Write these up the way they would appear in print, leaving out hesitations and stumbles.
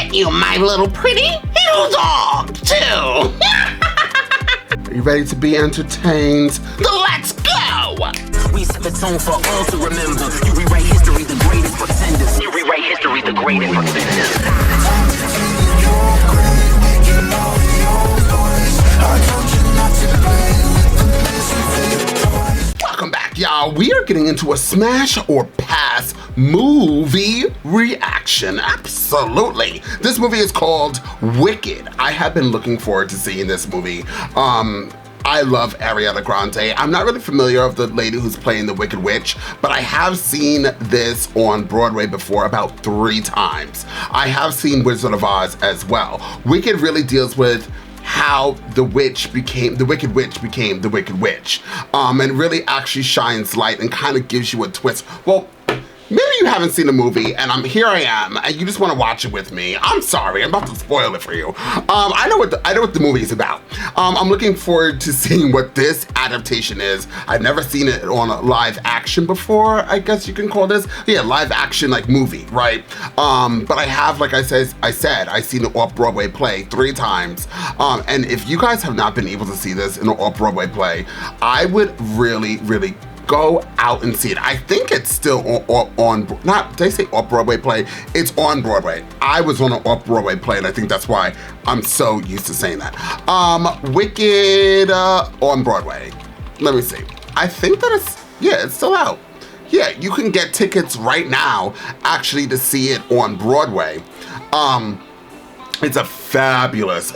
get you, my little pretty little dog, too. Are you ready to be entertained? Then let's go! We set the tone for all to remember. You rewrite history, the greatest pretenders. You rewrite history, the greatest pretenders. Welcome back, y'all. We are getting into a smash or pass movie reaction. Absolutely. This movie is called Wicked. I have been looking forward to seeing this movie. I love Ariana Grande. I'm not really familiar with the lady who's playing the Wicked Witch, but I have seen this on Broadway before about 3 times. I have seen Wizard of Oz as well. Wicked really deals with how the Wicked Witch became the Wicked Witch, and really actually shines light and kind of gives you a twist. Well, maybe you haven't seen the movie and here I am and you just want to watch it with me. I'm sorry, I'm about to spoil it for you. I know what the movie is about. I'm looking forward to seeing what this adaptation is. I've never seen it on a live action before, I guess you can call this. Yeah, live action like movie, right? But I have, like I said, I've seen the off-Broadway play 3 times. And if you guys have not been able to see this in an off-Broadway play, I would really, really go out and see it. I think it's still on not, did I say off-Broadway play? It's on Broadway. I was on an off-Broadway play and I think that's why I'm so used to saying that. Wicked on Broadway. Let me see. I think that it's still out. Yeah, you can get tickets right now actually to see it on Broadway. It's a fabulous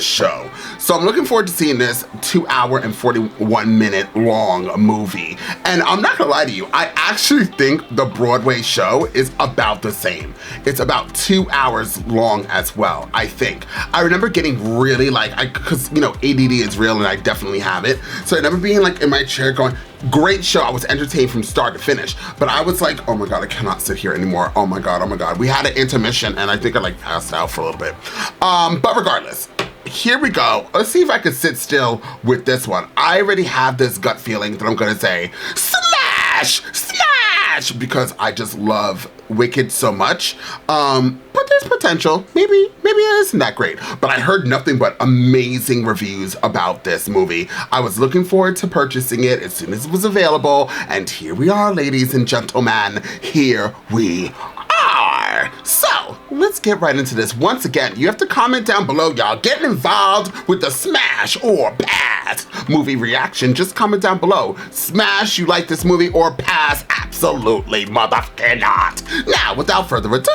show. So I'm looking forward to seeing this 2-hour and 41-minute long movie. And I'm not gonna lie to you, I actually think the Broadway show is about the same. It's about 2 hours long as well, I think. I remember getting really cause you know, ADD is real and I definitely have it. So I remember being like in my chair going, great show. I was entertained from start to finish, but I was like, oh my God, I cannot sit here anymore. Oh my God. We had an intermission and I think I passed out for a little bit. But regardless, here we go. Let's see if I can sit still with this one. I already have this gut feeling that I'm gonna say, smash, smash, because I just love Wicked so much. But there's potential. Maybe it isn't that great. But I heard nothing but amazing reviews about this movie. I was looking forward to purchasing it as soon as it was available. And here we are, ladies and gentlemen. Here we are. So let's get right into this. Once again, you have to comment down below, y'all. Get involved with the smash or pass movie reaction. Just comment down below. Smash, you like this movie, or pass, absolutely motherfucking not. Now, without further ado,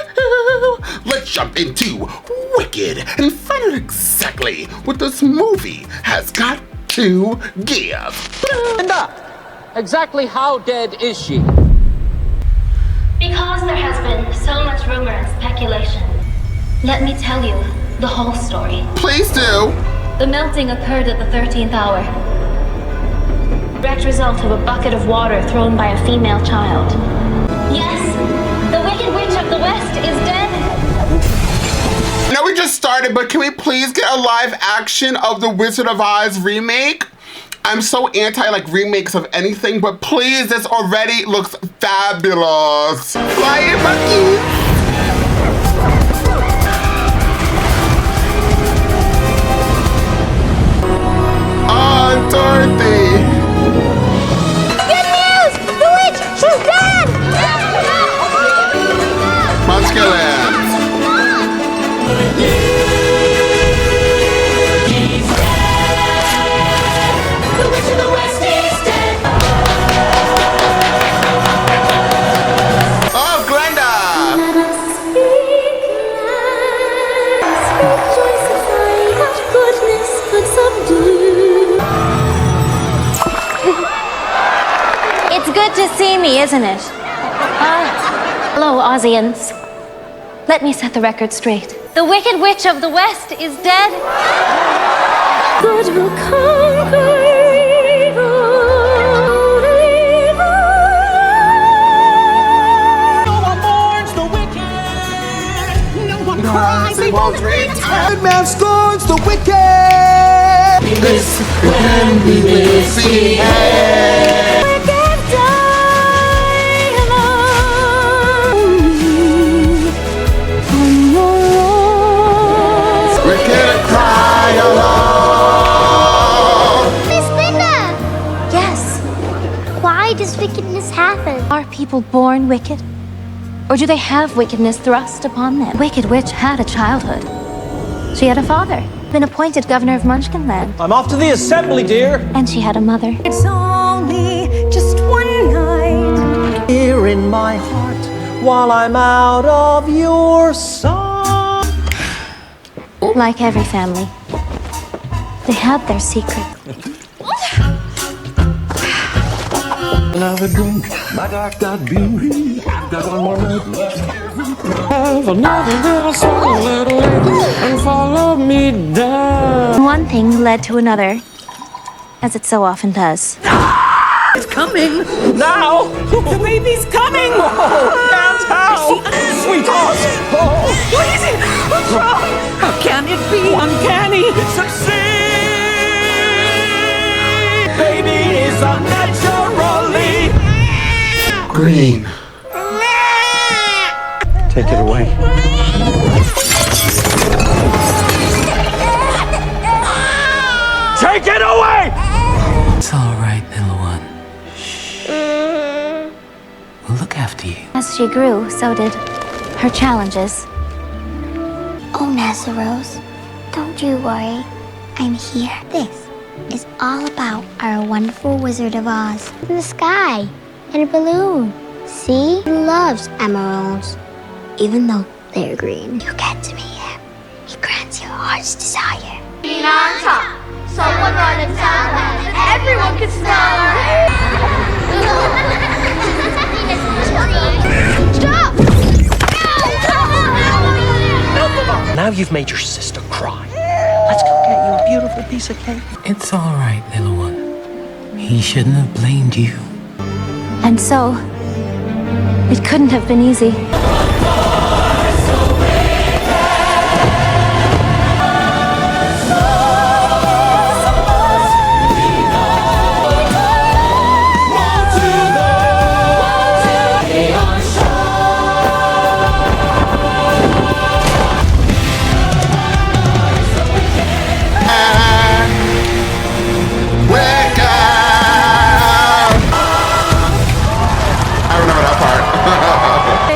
let's jump into Wicked and find out exactly what this movie has got to give. Glinda, exactly how dead is she? Because there has been so much rumor and speculation, let me tell you the whole story. Please do. The melting occurred at the 13th hour. Direct result of a bucket of water thrown by a female child. Yes, the Wicked Witch of the West is dead. I know we just started, but can we please get a live action of the Wizard of Oz remake? I'm so anti remakes of anything, but please, this already looks fabulous. Flying monkeys. Oh, Dorothy. Good news! The witch, she's dead! Munchkins. Oh, Glinda! It's good to see me, isn't it? Hello, Ozians. Let me set the record straight. The Wicked Witch of the West is dead. Good will conquer evil. No one mourns the wicked. No one cries, they won't return. Man scorns the wicked. This when we will see it. Wicked die alone. On your people born wicked? Or do they have wickedness thrust upon them? Wicked Witch had a childhood. She had a father, been appointed governor of Munchkinland. I'm off to the assembly, dear. And she had a mother. It's only just one night. Here in my heart, while I'm out of your sight. Like every family, they had their secret. Another drink, my dark beauty. I've got one more night. Have another little song, little lady, and follow me down. One thing led to another, as it so often does. It's coming now. The baby's coming. That's how. Sweetheart. What is it? What's wrong? How can it be uncanny? Succeed. Baby is unnaturally Green. Take it away. Take it away! It's all right, little one. We'll look after you. As she grew, so did her challenges. Oh, Nazaros, don't you worry. I'm here. This is all about our wonderful Wizard of Oz. In the sky, and a balloon. See? He loves emeralds. Even though they're green. You get to meet him. He grants your heart's desire. Being on top. Someone run and tell her, and everyone can smell her. Stop! Now you've made your sister cry. Let's go get you a beautiful piece of cake. It's all right, little one. He shouldn't have blamed you. And so, it couldn't have been easy.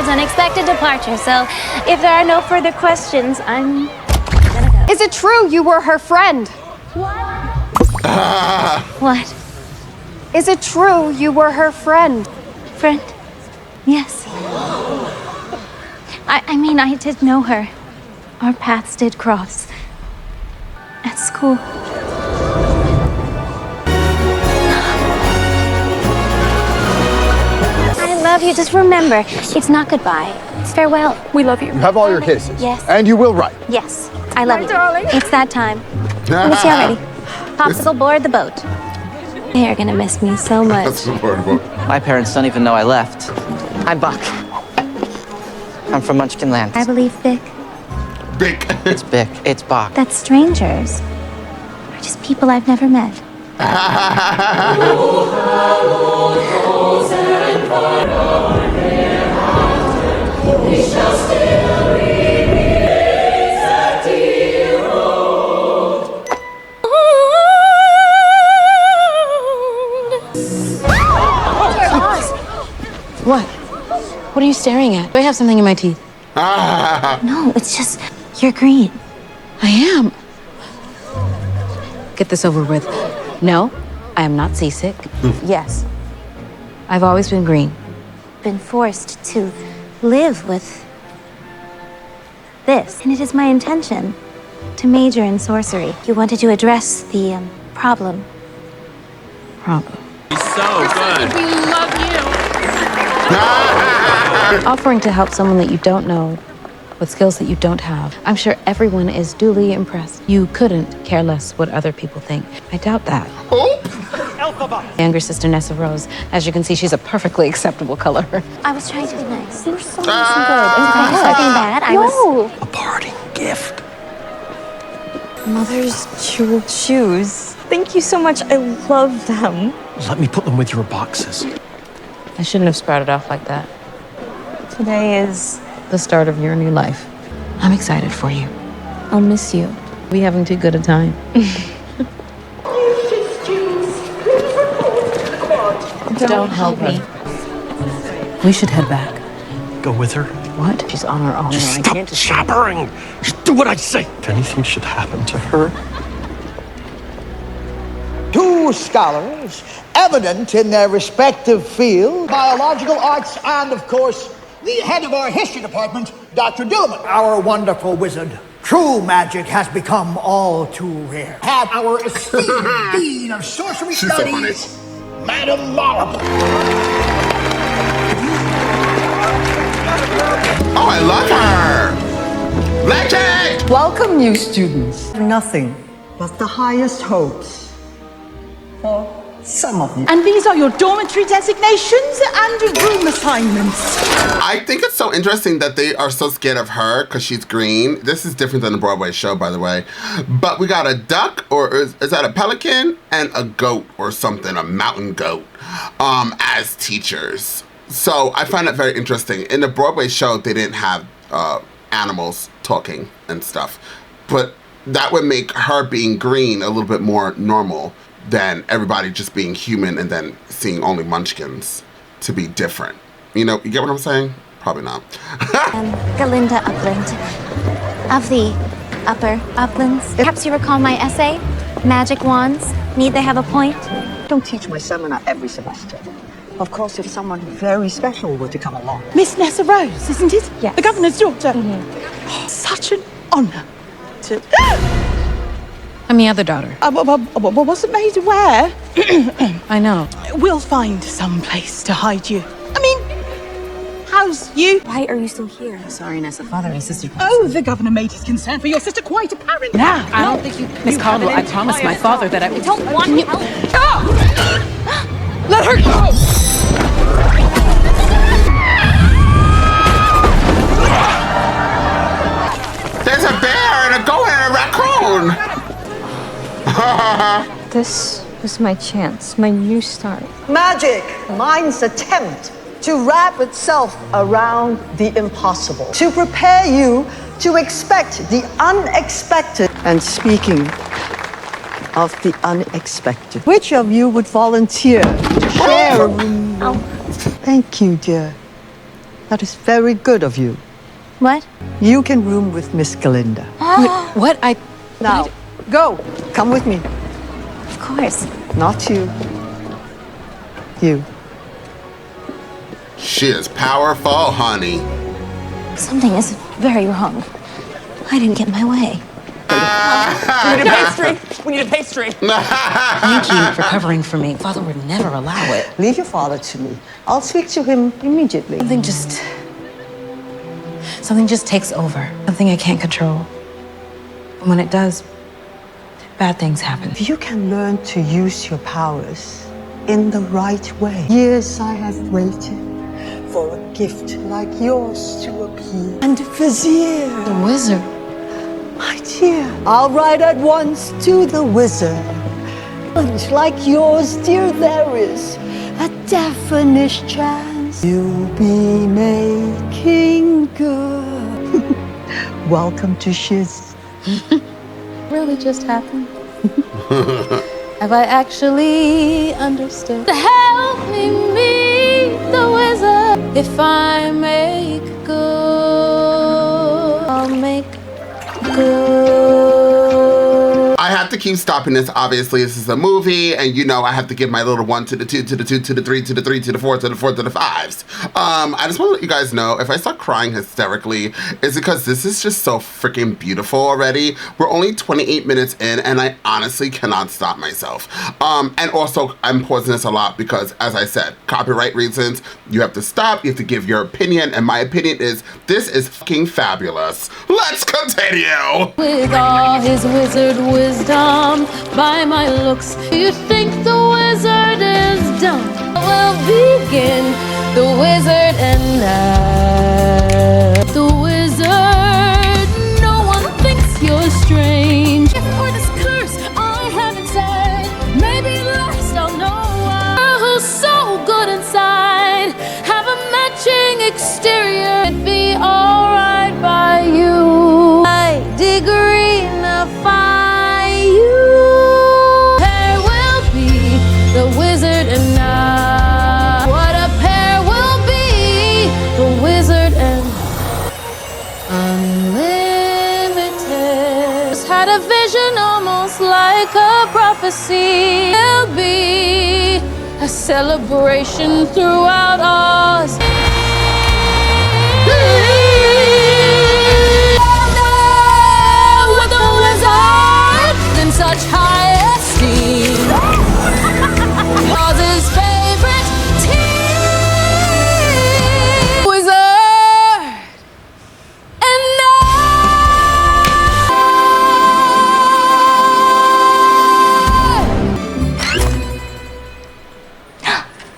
Unexpected departure, so if there are no further questions, I'm gonna go. Is it true you were her friend? What? Is it true you were her friend? Friend? Yes. I mean, I did know her. Our paths did cross. At school. I love you. Just remember, it's not goodbye. It's farewell. We love you. You have all your kisses. Yes. And you will write. Yes. I love you. darling. It's that time. Let me see already. Popsicle board the boat. They are gonna miss me so much. That's adorable. My parents don't even know I left. I'm Buck. I'm from Munchkinland. I believe Vic. Big. It's Bick. It's Bach. That strangers are just people I've never met. What? What are you staring at? Do I have something in my teeth? No, it's just, you're green. I am. Get this over with. No, I am not seasick. Yes. I've always been green. Been forced to live with this. And it is my intention to major in sorcery. You wanted to address the problem. Problem. So good. We love you. Offering to help someone that you don't know with skills that you don't have. I'm sure everyone is duly impressed. You couldn't care less what other people think. I doubt that. Elphaba. Younger sister Nessa Rose. As you can see, she's a perfectly acceptable color. I was trying to be nice. You're so good. Something bad. I was. A parting gift. Mother's jeweled shoes. Thank you so much. I love them. Let me put them with your boxes. I shouldn't have started off like that. Today is The start of your new life. I'm excited for you. I'll miss you. We having too good a time. Don't help me. We should head back. Go with her. What? She's on her own. Just I stop can't just jabbering. Just do what I say. If anything should happen to her. Two scholars, eminent in their respective field, biological arts, and of course, the head of our history department, Dr. Dillman, our wonderful wizard. True magic has become all too rare. Have our esteemed Dean of Sorcery Studies, Madam Marble. Oh, I love her! Legend! Welcome, new students. Nothing but the highest hopes for some of you. And these are your dormitory designations and room assignments. I think it's so interesting that they are so scared of her because she's green. This is different than the Broadway show, by the way. But we got a duck, or is that a pelican? And a goat or something, a mountain goat, as teachers. So I find it very interesting. In the Broadway show, they didn't have animals talking and stuff. But that would make her being green a little bit more normal than everybody just being human and then seeing only munchkins to be different. You know, you get what I'm saying? Probably not. Glinda Upland. Of the upper uplands. Perhaps you recall my essay? Magic wands. Need they have a point? Don't teach my seminar every semester. Of course, if someone very special were to come along. Miss Nessa Rose, isn't it? Yes. The governor's daughter. Oh, such an honor to... I'm the other daughter. Wasn't made aware. I know. We'll find some place to hide you. I mean, how's you? Why are you still here? Sorry, Nessa. Father and sister. Oh, the governor made his concern for your sister quite apparent. Now, I don't think you... Miss Caldwell, I promised my father that I would... Don't want help. Let her go! There's a bear and a goat and a raccoon! This was my chance, my new start. Magic, mind's attempt to wrap itself around the impossible, to prepare you to expect the unexpected. And speaking of the unexpected, which of you would volunteer to share a room? Thank you, dear. That is very good of you. What? You can room with Miss Glinda. What? Now, go. Come with me. Of course. Not you. You. She is powerful, honey. Something is very wrong. I didn't get my way. We need a pastry. We need a pastry. Thank you for covering for me. Father would never allow it. Leave your father to me. I'll speak to him immediately. Something just takes over. Something I can't control. And when it does, bad things happen. If you can learn to use your powers in the right way. Years I have waited for a gift like yours to appear. And Vizier. The wizard. My dear, I'll ride at once to the wizard. And like yours, dear, there is a definite chance you'll be making good. Welcome to Shiz. Really just happened? Have I actually understood? Help me meet the wizard. If I make good, I'll make good. I have to keep stopping this. Obviously, this is a movie, and you know I have to give my little 1 to the 2 to the 2 to the 3 to the 3 to the 4 to the 4 to the 5s. I just want to let you guys know, if I start crying hysterically, it's because this is just so freaking beautiful already. We're only 28 minutes in, and I honestly cannot stop myself. And also, I'm pausing this a lot because, as I said, copyright reasons, you have to stop, you have to give your opinion, and my opinion is, this is fucking fabulous. Let's continue! With all his wizard wisdom, by my looks, you think the wizard is dumb. We'll begin, the wizard and I. The wizard, no one thinks you're strange. For this curse I have inside, maybe last I'll know why. Who's so good inside, have a matching exterior, it'd be alright by you. I dignify you. There will be the wizard and I. What a pair will be. unlimited. Had a vision almost like a prophecy. There'll be a celebration throughout Oz. With the wizard in such high esteem. Oz's favorite team. Wizard and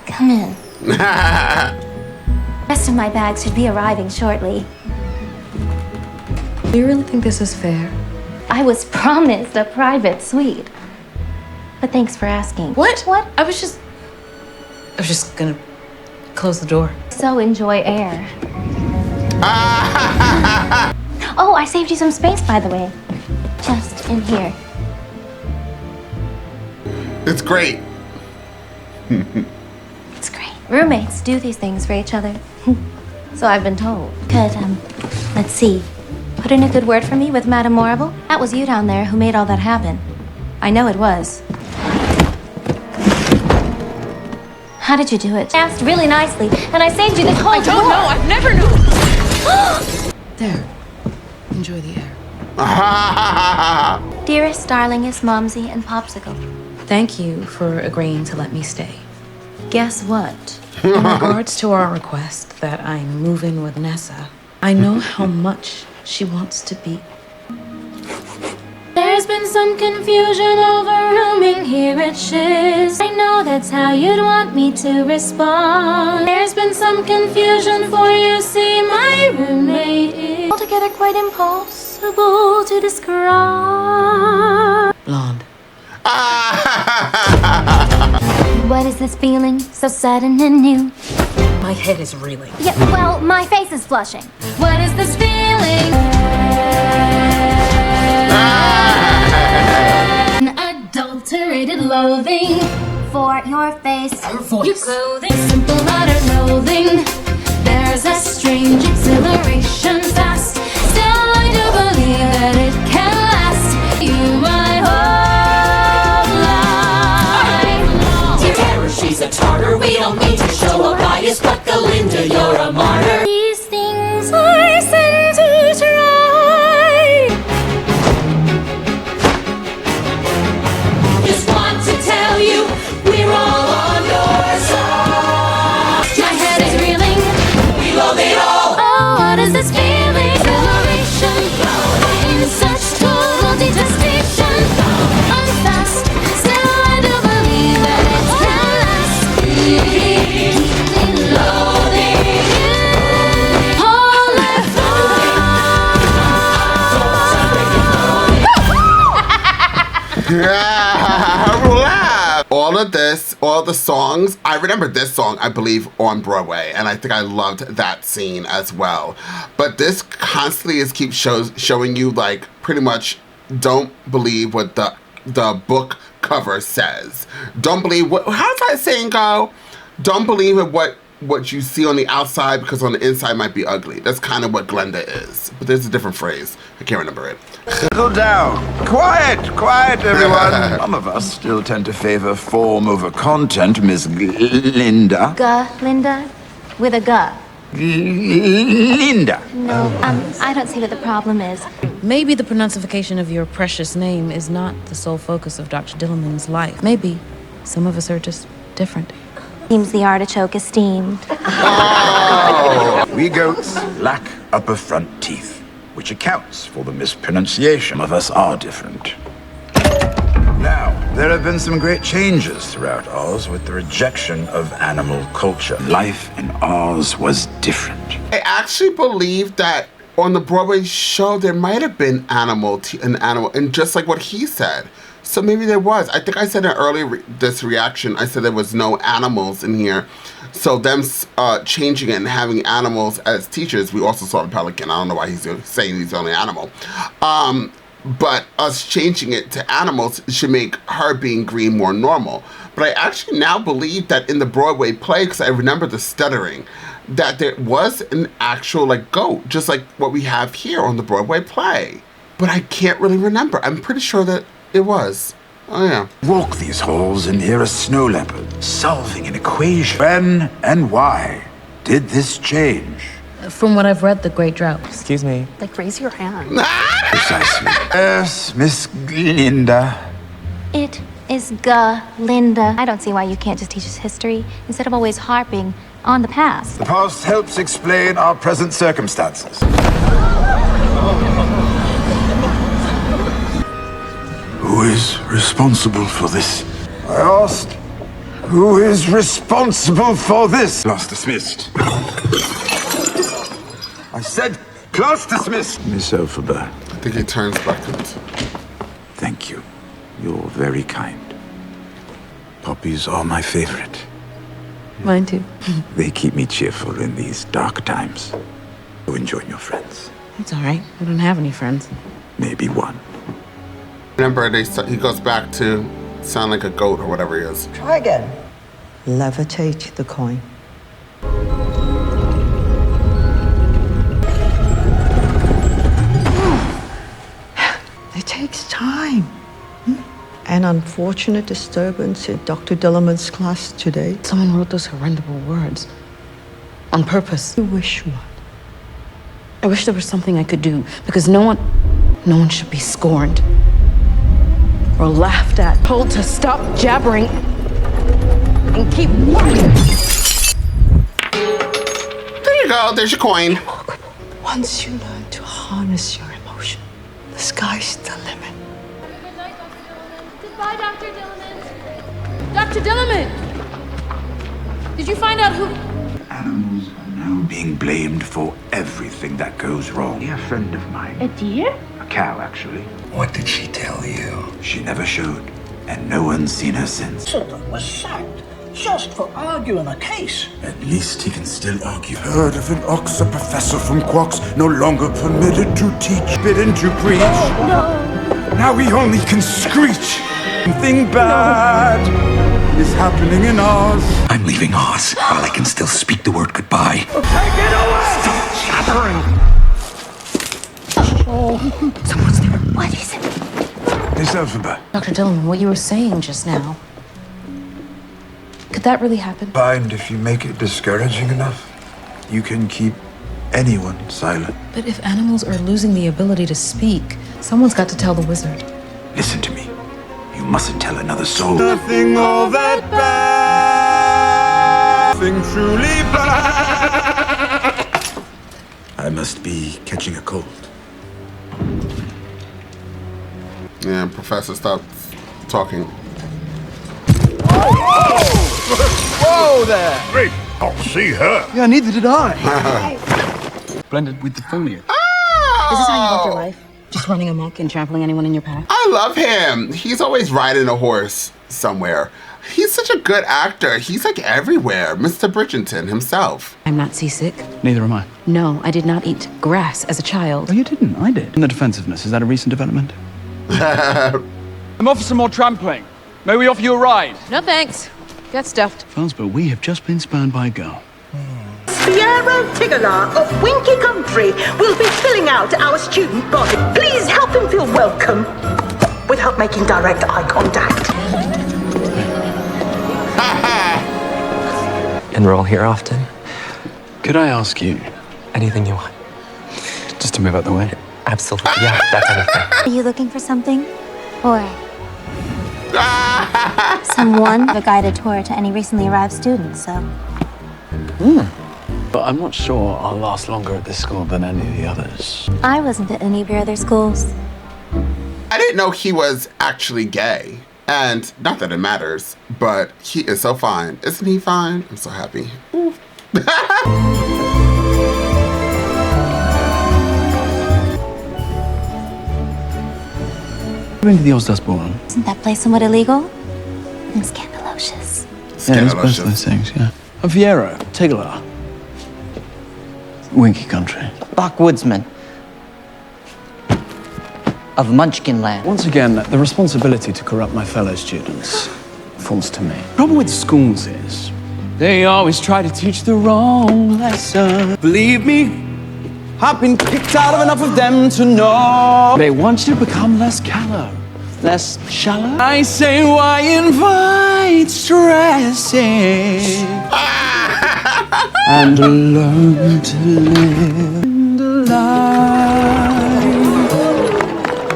Come in. The rest of my bags should be arriving shortly. Do you really think this is fair? I was promised a private suite. But thanks for asking. What? What? I was just gonna close the door. So enjoy air. Oh, I saved you some space, by the way. Just in here. It's great. It's great. Roommates do these things for each other. So I've been told. Could, let's see. Put in a good word for me with Madame Morrible? That was you down there who made all that happen. I know it was. How did you do it? I asked really nicely, and I saved you this whole I don't know. I've never known. There. Enjoy the air. Dearest, darlingest, Momsy, and Popsicle. Thank you for agreeing to let me stay. Guess what? In regards to our request that I move in with Nessa, I know how much she wants to be. There's been some confusion over rooming here at Shiz. I know that's how you'd want me to respond. There's been some confusion, for you see my roommate is altogether quite impossible to describe. Blonde. What is this feeling so sudden and new? My head is reeling. Yeah, well, my face is flushing. What is this feeling? Unadulterated loathing For your face. your clothing, simple utter loathing. There's a strange exhilaration fast. Still I do believe that it can last. You my whole life. Terror, she's a tartar. We don't need to show a bias, but Glinda, you're a martyr. These things I sent to try. Just want to tell you, we're all on your side. My head is reeling. We love it all. Oh, what is this feeling? Exhilaration in such total detestation. I'm fast. Still I do believe that it can last. Loathing all life All of this, all the songs, I remember this song, I believe, on Broadway, and I think I loved that scene as well. But this constantly keeps showing you, like, pretty much don't believe what the book cover says. Don't believe what, how's that saying go? Don't believe in what you see on the outside, because on the inside might be ugly. That's kind of what Glinda is. But there's a different phrase. I can't remember it. Settle down. Quiet, everyone. Some of us still tend to favor form over content, Miss Glinda. Glinda? With a Glinda. No, I don't see what the problem is. Maybe the pronunciation of your precious name is not the sole focus of Dr. Dillamond's life. Maybe some of us are just different. Seems the artichoke is steamed. We goats lack upper front teeth, which accounts for the mispronunciation. Some of us are different. Now, there have been some great changes throughout Oz with the rejection of animal culture. Life in Oz was different. I actually believe that on the Broadway show, there might have been an animal, and just like what he said. So maybe there was. I think I said in earlier this reaction, I said there was no animals in here. So them changing it and having animals as teachers, we also saw the pelican. I don't know why he's saying he's the only animal. But us changing it to animals should make her being green more normal. But I actually now believe that in the Broadway play, because I remember the stuttering, that there was an actual like goat, just like what we have here on the Broadway play. But I can't really remember. I'm pretty sure that it was. Oh yeah. Walk these halls and hear a snow leopard solving an equation. When and why did this change? From what I've read, the Great Drought. Excuse me. Like, raise your hand. Precisely. Yes, Miss Glinda. It is Glinda. I don't see why you can't just teach us history instead of always harping on the past. The past helps explain our present circumstances. Who is responsible for this? I asked. Who is responsible for this? Class dismissed. I said class dismissed. Miss Elphaba. I think he turns backwards. Thank you. You're very kind. Poppies are my favorite. Mine too. They keep me cheerful in these dark times. So enjoy your friends. It's all right. I don't have any friends. Maybe one. Remember, he goes back to sound like a goat or whatever he is. Try again. Levitate the coin. It takes time. An unfortunate disturbance in Dr. Dillerman's class today. Someone wrote those horrendous words. On purpose. You wish what? I wish there was something I could do, because no one should be scorned. Or laughed at. Told to stop jabbering and keep walking. There you go, there's your coin. Once you learn to harness your emotion, the sky's the limit. Goodbye, Dr. Dillman. Dr. Dillman! Did you find out who... Animals are now being blamed for everything that goes wrong. A friend of mine. A deer? A cow, actually. What did she tell you? She never showed, and no one's seen her since. Sutton was sacked just for arguing a case. At least he can still argue. Heard of an Oxford professor from Quox no longer permitted to teach, bidden to preach. No. Now he only can screech. Something bad is happening in Oz. I'm leaving Oz while I can still speak the word goodbye. Take it away! Stop chattering! Someone's there. What is it? Miss Elphaba. Dr. Dillman, what you were saying just now, could that really happen? Find if you make it discouraging enough, you can keep anyone silent. But if animals are losing the ability to speak, someone's got to tell the wizard. Listen to me. You mustn't tell another soul. Nothing all that bad. Nothing truly bad. I must be catching a cold. Yeah, Professor, stop talking. Whoa there! Great! I'll see her. Yeah, neither did I. Blended with the foliage. Is this how you live your life? Just running amok and trampling anyone in your path? I love him. He's always riding a horse somewhere. He's such a good actor. He's like everywhere. Mr. Bridgerton himself. I'm not seasick. Neither am I. No, I did not eat grass as a child. Oh, you didn't? I did. And the defensiveness, is that a recent development? I'm off for some more trampling. May we offer you a ride? No thanks. Got stuffed. Farnsborough, we have just been spurned by a girl. Piero Tigala of Winky Country will be filling out our student body. Please help him feel welcome without making direct eye contact. Enroll here often? Could I ask you? Anything you want. Just to move out the way? Absolutely. Yeah, that's anything. Are you looking for something? Or someone? A guided tour to any recently arrived students, so. But I'm not sure I'll last longer at this school than any of the others. I wasn't at any of your other schools. I didn't know he was actually gay. And not that it matters, but he is so fine. Isn't he fine? I'm so happy. Been to the Ozdas Ballroom. Isn't that place somewhat illegal? And scandalocious. Yeah, it's both those things, yeah. And Fiero, Tigala. Winky Country. Backwoodsman of Munchkin Land. Once again, the responsibility to corrupt my fellow students falls to me. The problem with schools is They always try to teach the wrong lesson. Believe me, I've been kicked out of enough of them to know. They want you to become less callow, less shallow. I say, why invite stressing? And learn to live the life.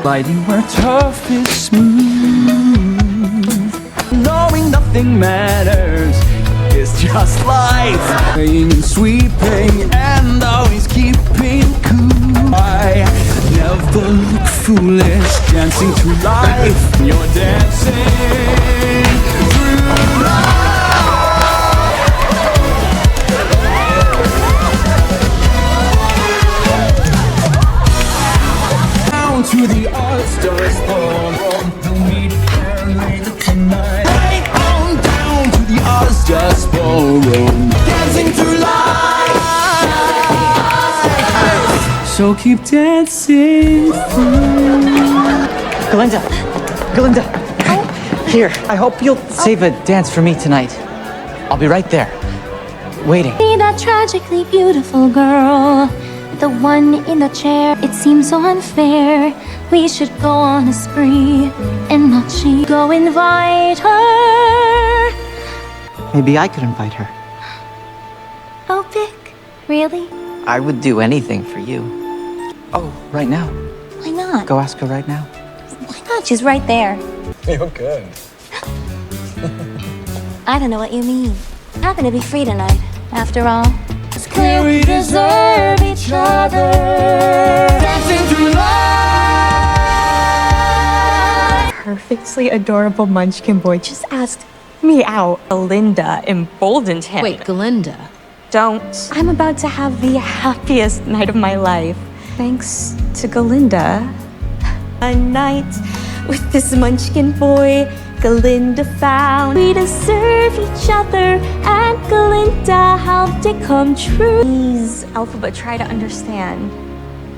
Lighting where turf is smooth. Knowing nothing matters. It's just life. Playing and sweeping and always keeping cool. I never look foolish. Dancing through life. You're dancing through life. Down to the all-stars ballroom. We'll meet early tonight. Right on down to the all-stars ballroom. Dancing through life. So keep dancing through. Glinda! Glinda! Here, I hope you'll save a dance for me tonight. I'll be right there, waiting. Be that tragically beautiful girl, the one in the chair. It seems so unfair. We should go on a spree, and not she. Go invite her. Maybe I could invite her. Oh, Vic, really? I would do anything for you. Oh, right now. Why not? Go ask her right now. Why not? She's right there. You're good. I don't know what you mean. Happen to be free tonight, after all. It's clear we deserve each other. Dancing through life. Perfectly adorable Munchkin boy just asked me out. Glinda emboldened him. Wait, Glinda? Don't. I'm about to have the happiest night of my life. Thanks to Glinda. A night with this Munchkin boy Glinda found. We deserve each other, and Glinda helped it come true. Please, Elphaba, try to understand.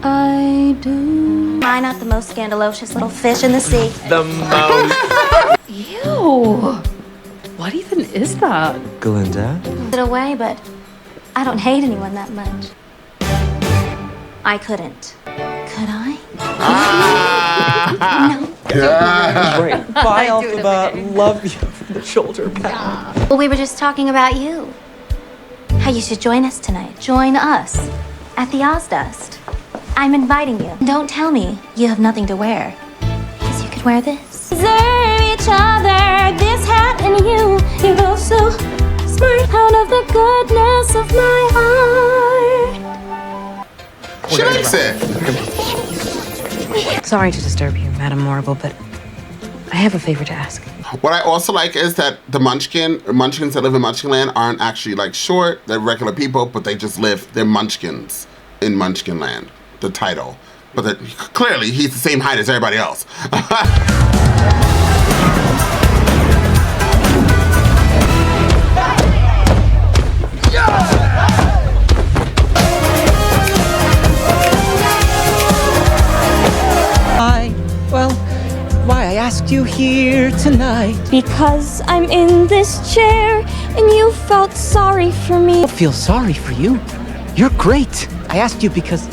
I do. Am I not the most scandalocious little fish in the sea? The most. Ew! What even is that? Glinda? It away, but I don't hate anyone that much. I couldn't. Could I? No. Great. Bye, Elphaba. Love you from the shoulder pad. Well, we were just talking about you. How you should join us tonight. Join us at the Ozdust. I'm inviting you. Don't tell me you have nothing to wear. Because you could wear this. Deserve each other, this hat and you. You're both so smart out of the goodness of my heart. She likes it. Sorry to disturb you, Madame Morrible, but I have a favor to ask. What I also like is that the munchkins that live in Munchkinland aren't actually like short. They're regular people, but they just live. They're munchkins in Munchkinland. The title, but clearly he's the same height as everybody else. Why I asked you here tonight? Because I'm in this chair, and you felt sorry for me. I feel sorry for you. You're great. I asked you because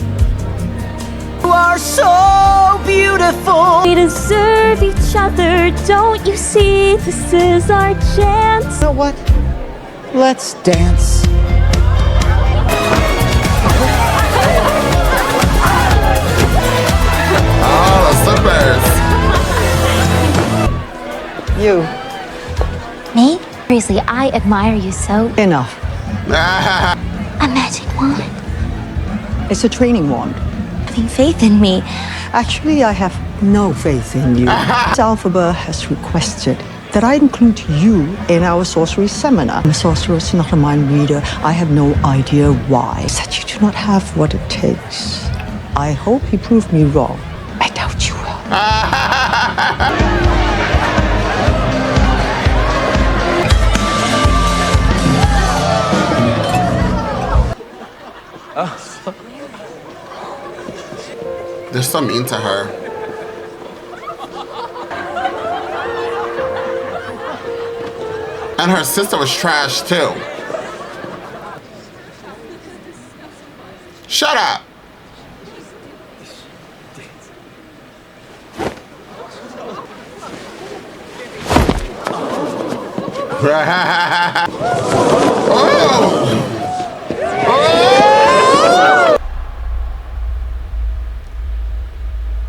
you are so beautiful. We deserve each other, don't you see? This is our chance. You know what? Let's dance. Oh, the slippers. You. Me? Seriously, I admire you so. Enough. A magic wand. It's a training wand. Having faith in me. Actually, I have no faith in you. Elphaba has requested that I include you in our sorcery seminar. I'm a sorceress, not a mind reader. I have no idea why. That you do not have what it takes. I hope you prove me wrong. I doubt you will. They're so mean to her. And her sister was trash too. Shut up.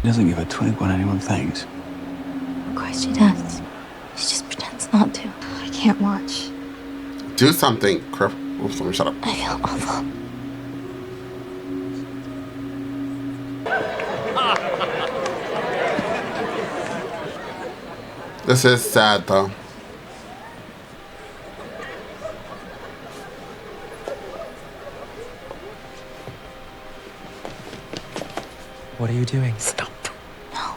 He doesn't give a twig when anyone thinks. Of course she does. She just pretends not to. I can't watch. Do something. Oops, let me shut up. I feel awful. This is sad though. What are you doing? Stop. No.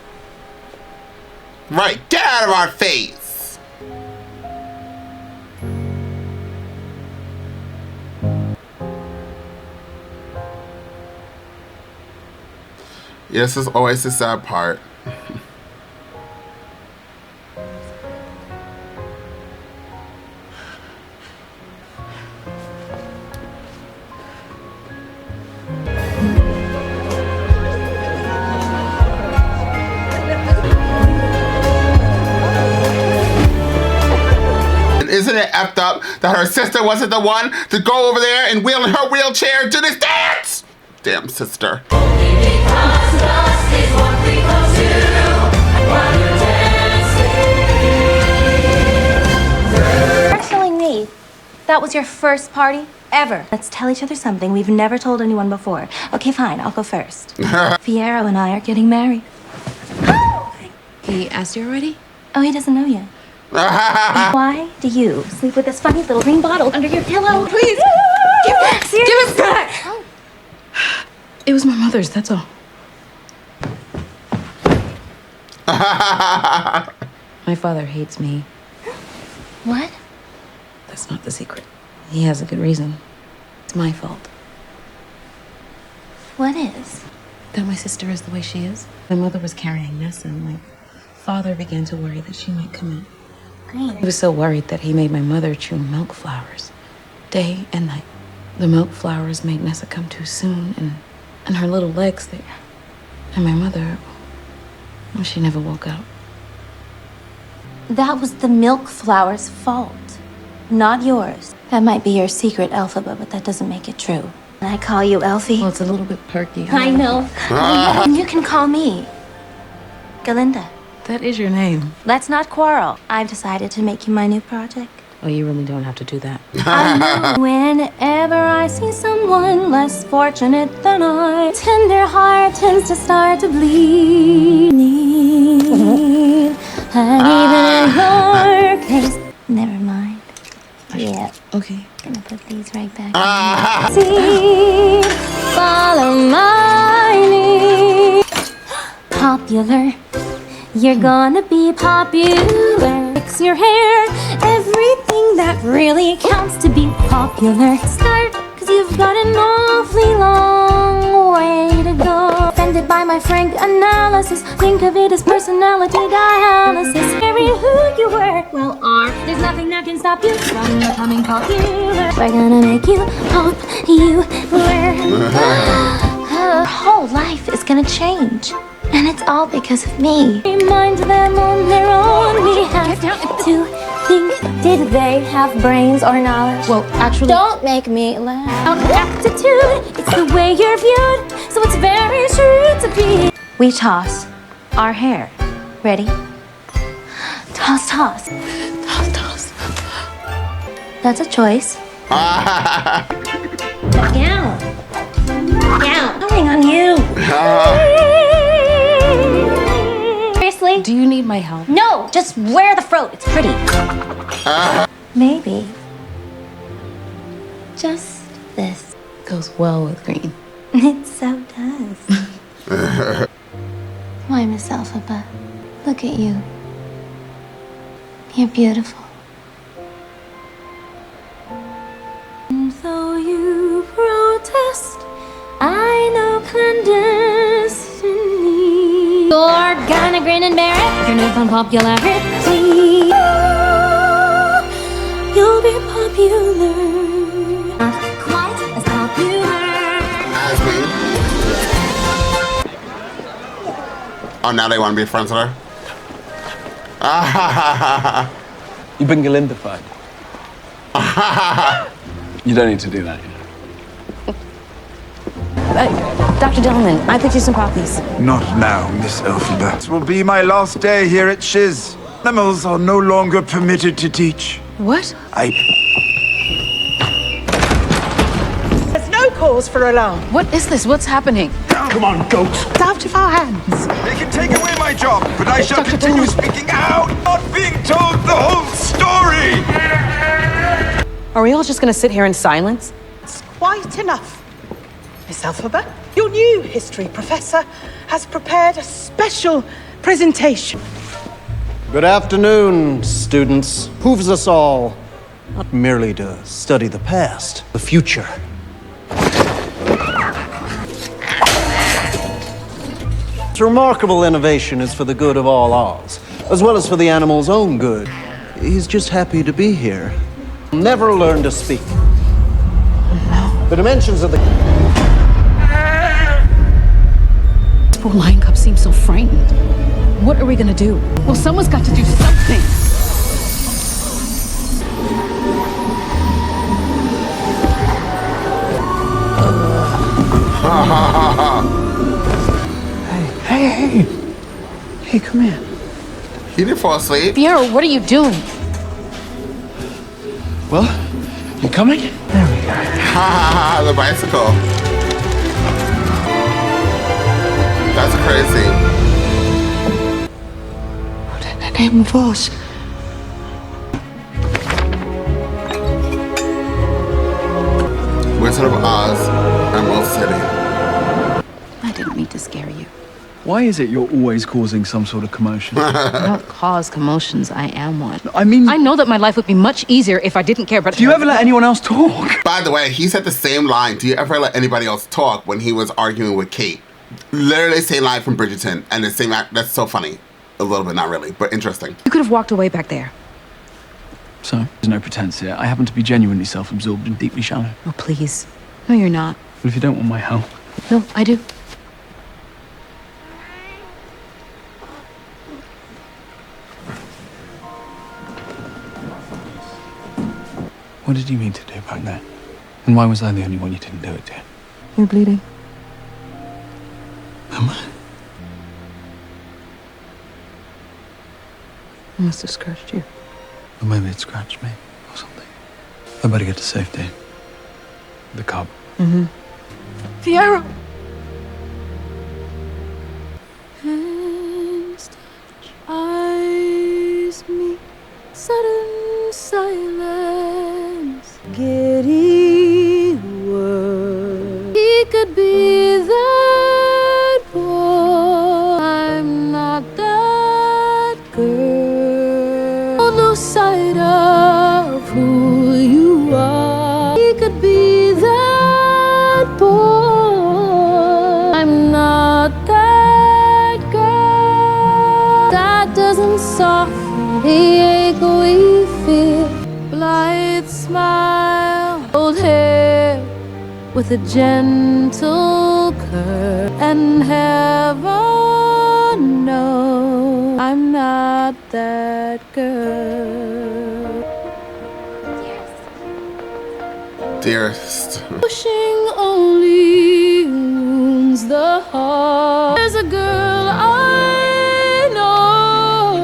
Right, get out of our face! Yeah, this is always the sad part. Isn't it effed up that her sister wasn't the one to go over there and wheel in her wheelchair and do this dance? Damn sister. You're telling me that was your first party ever? Let's tell each other something we've never told anyone before. Okay, fine, I'll go first. Fiero and I are getting married. He asked you already? Oh, he doesn't know yet. Why do you sleep with this funny little green bottle under your pillow? Please! Give it back! Oh. It was my mother's, that's all. My father hates me. What? That's not the secret. He has a good reason. It's my fault. What is? That my sister is the way she is. My mother was carrying Nessa, and my father began to worry that she might come in. He was so worried that he made my mother chew milk flowers, day and night. The milk flowers made Nessa come too soon, and her little legs, and my mother, well, she never woke up. That was the milk flower's fault, not yours. That might be your secret, Elphaba, but that doesn't make it true. I call you Elfie. Well, it's a little bit perky. I know. And you can call me Glinda. That is your name. Let's not quarrel. I've decided to make you my new project. Oh, you really don't have to do that. I know. Whenever I see someone less fortunate than I, tender heart tends to start to bleed. And even in your case, never mind. Yeah. Okay. Gonna put these right back. See, follow my lead. Popular. You're gonna be popular. Fix your hair, everything that really counts to be popular. Start, cause you've got an awfully long way to go. Offended by my frank analysis, think of it as personality dialysis. Carry who you were, well are. There's nothing that can stop you from becoming popular. We're gonna make you popular. Her whole life is gonna change. And it's all because of me. Remind them on their own. We have to think. Did they have brains or knowledge? Well, actually... Don't make me laugh. Aptitude, it's the way you're viewed. So it's very true to be. We toss our hair. Ready? Toss, toss. Toss, toss. That's a choice. Down. Down. Coming on you. Seriously? Do you need my help? No, just wear the froat. It's pretty. Maybe. Just this. Goes well with green. It so does. Why, Miss Elphaba? Look at you. You're beautiful. Though you protest, I know clandestiny. You're gonna grin and bear it. Your newfound popularity. You'll be popular. Not quite as popular as we Oh, now they want to be friends with her? You've been Glindified. You don't need to do that, you know. Dr. Dillman, I picked you some poppies. Not now, Miss Elphaba. This will be my last day here at Shiz. Animals are no longer permitted to teach. What? There's no cause for alarm. What is this? What's happening? Come on, goats. It's out of our hands. They can take away my job, but I shall continue speaking out, not being told the whole story! Are we all just gonna sit here in silence? It's quite enough. Miss Elphaba, your new history professor has prepared a special presentation. Good afternoon, students. Behooves us all not merely to study the past, the future. This remarkable innovation is for the good of all Oz, as well as for the animal's own good. He's just happy to be here. Never learn to speak. The dimensions of the... This poor lion cub seems so frightened. What are we gonna do? Well, someone's got to do something. Hey, come here. He didn't fall asleep. Piero, what are you doing? Well, you coming? There we go. The bicycle. That's crazy. What in the name of Oz? Wizard of Oz, Emerald City. I didn't mean to scare you. Why is it you're always causing some sort of commotion? I don't cause commotions, I am one. I mean... I know that my life would be much easier if I didn't care, but... Do you ever let anyone else talk? By the way, he said the same line. Do you ever let anybody else talk when he was arguing with Kate? Literally same line from Bridgerton, and the same act. That's so funny. A little bit, not really, but interesting. You could have walked away back there. So, there's no pretense here. I happen to be genuinely self-absorbed and deeply shallow. Oh, please. No, you're not. But if you don't want my help... No, I do. What did you mean to do back then? And why was I the only one you didn't do it to? You're bleeding. Am I? I must have scratched you. Or maybe it scratched me, or something. I better get to safety. The cub. Mm-hmm. Piero! Hands touch, eyes meet, sudden silence, giddy word. He could be that boy. I'm not that girl. Lose sight of who you are. He could be that boy. I'm not that girl. That doesn't soften the ache we feel. Light smile, old hair with a gentle curve, and heaven knows I'm not that girl. Dearest. Pushing only wounds the heart. There's a girl I know.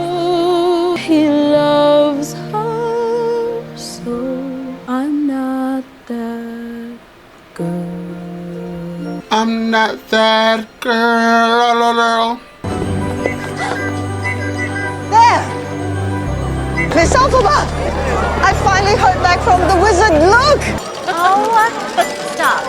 He loves her so. I'm not that girl. I'm not that girl. There! Miss Elphaba! I finally heard back from the wizard. Look! Oh, stop.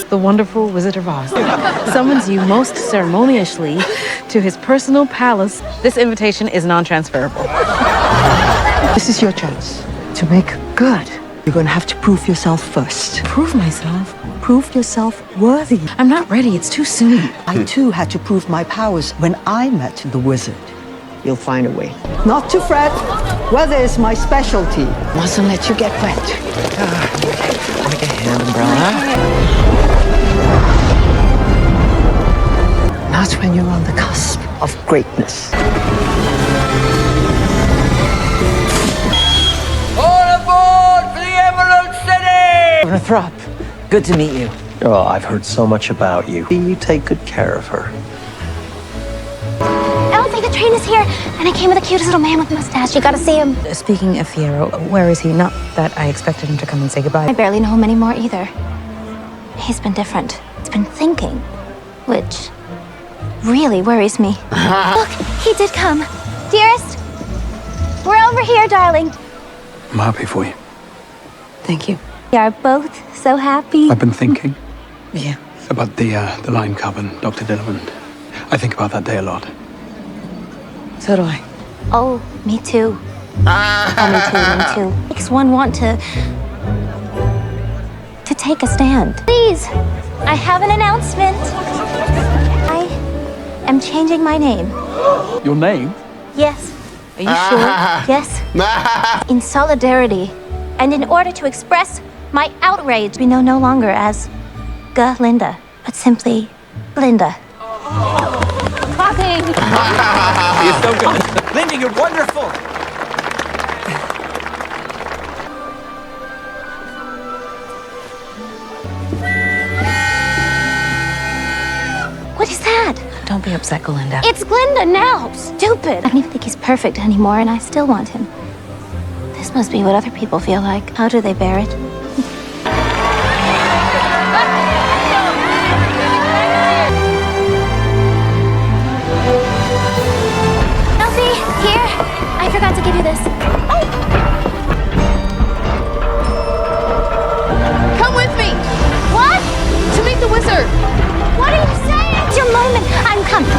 The wonderful Wizard of Oz summons you most ceremoniously to his personal palace. This invitation is non-transferable. This is your chance to make good. You're gonna have to prove yourself first. Prove myself? Prove yourself worthy. I'm not ready. It's too soon. I too had to prove my powers when I met the wizard. You'll find a way. Not to fret. Weather is my specialty. Mustn't let you get wet. Like a hand umbrella. Not when you're on the cusp of greatness. All aboard for the Emerald City! Governor Throp, good to meet you. Oh, I've heard so much about you. You take good care of her. Elsie, the train is here, and I came with the cutest little man with a mustache. You gotta see him. Speaking of Fierro, where is he? Not that I expected him to come and say goodbye. I barely know him anymore either. He's been different. He's been thinking, which really worries me. Look, he did come. Dearest, we're over here, darling. I'm happy for you. Thank you. We are both so happy. I've been thinking. Yeah. About the line coven, Dr. Dillman. I think about that day a lot. So do I. Oh, me too. Me too. Makes one want to take a stand. Please, I have an announcement. I am changing my name. Your name? Yes. Are you sure? Yes. In solidarity, and in order to express my outrage, we know no longer as Glinda, but simply Glinda. Clapping. You're so good. Glinda, you're wonderful. What is that? Don't be upset, Glinda. It's Glinda now! Stupid! I don't even think he's perfect anymore, and I still want him. This must be what other people feel like. How do they bear it? Elsie, here! I forgot to give you this. Come with me! What? To meet the wizard! What are you saying? It's your moment. I'm coming.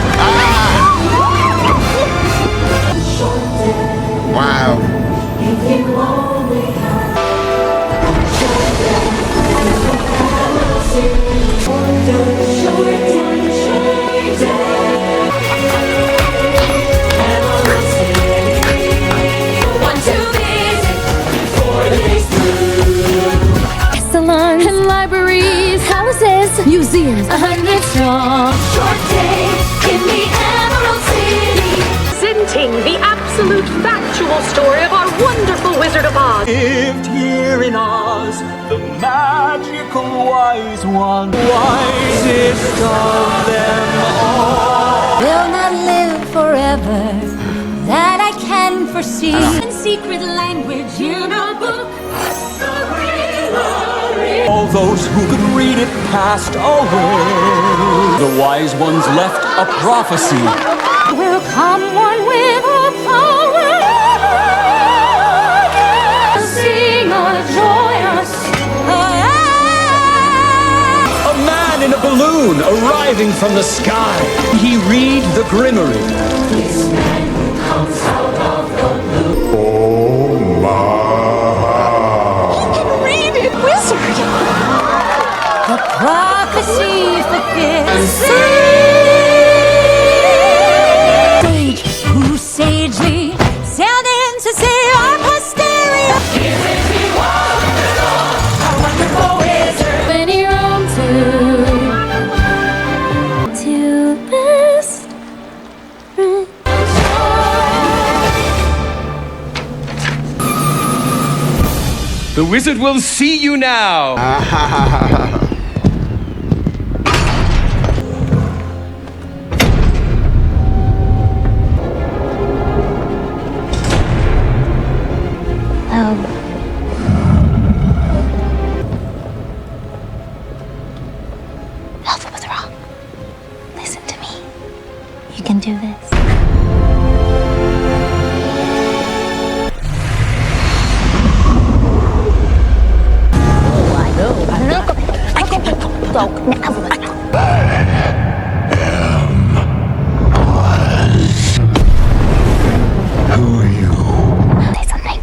Wow. Salons and libraries, houses, museums, 100 strong. Short day in the Emerald City. Presenting the absolute factual story of our wonderful Wizard of Oz. Lived here in Oz, the magical wise one, wisest of them all. Will not live forever, that I can foresee. In secret language in a book. All those who could read it passed away. The wise ones left a prophecy. Will come one with all power. Sing a joyous. A man in a balloon arriving from the sky. He read the grimory. This man who comes out of the blue. Oh my. He can read it, wizard. The prophecy fulfilled. Sage who sagely sailed in to save our posterior. Isn't he wonderful? A wonderful wizard. When he roamed To best friend. The wizard will see you now. Elphaba, listen to me. You can do this. Who are you? Say something.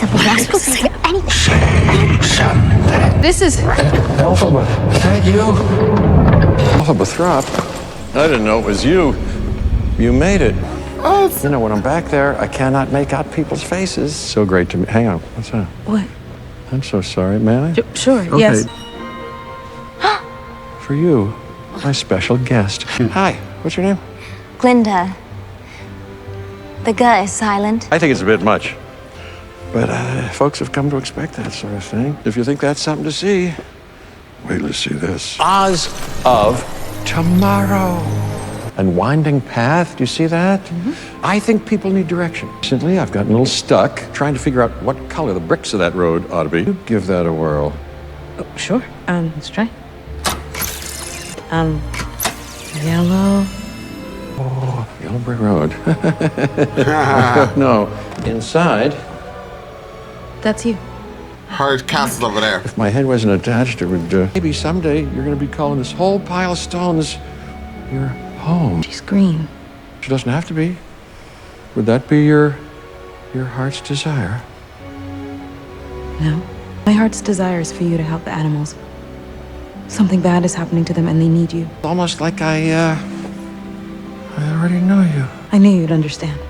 You're not supposed to say anything. Say something. This is... Elphaba, is that you? Elphaba Throp, I didn't know it was you. You made it. You know, when I'm back there, I cannot make out people's faces. So great to me. Hang on, what's that? What? I'm so sorry, may I? Sure, Okay. yes. for you, my special guest. Hi, what's your name? Glinda. The G is silent. I think it's a bit much. But folks have come to expect that sort of thing. If you think that's something to see, wait till you see this. Oz of Tomorrow. And winding path, do you see that? I think people need direction. Recently, I've gotten a little stuck trying to figure out what color the bricks of that road ought to be. You give that a whirl. Oh, sure. Let's try. Yellow. Oh, Yellow Brick Road. No, inside. That's you. Hard castles over there. If my head wasn't attached, it would. Maybe someday you're going to be calling this whole pile of stones your home. She's green. She doesn't have to be. Would that be your heart's desire? No. My heart's desire is for you to help the animals. Something bad is happening to them and they need you. Almost like I already know you. I knew you'd understand.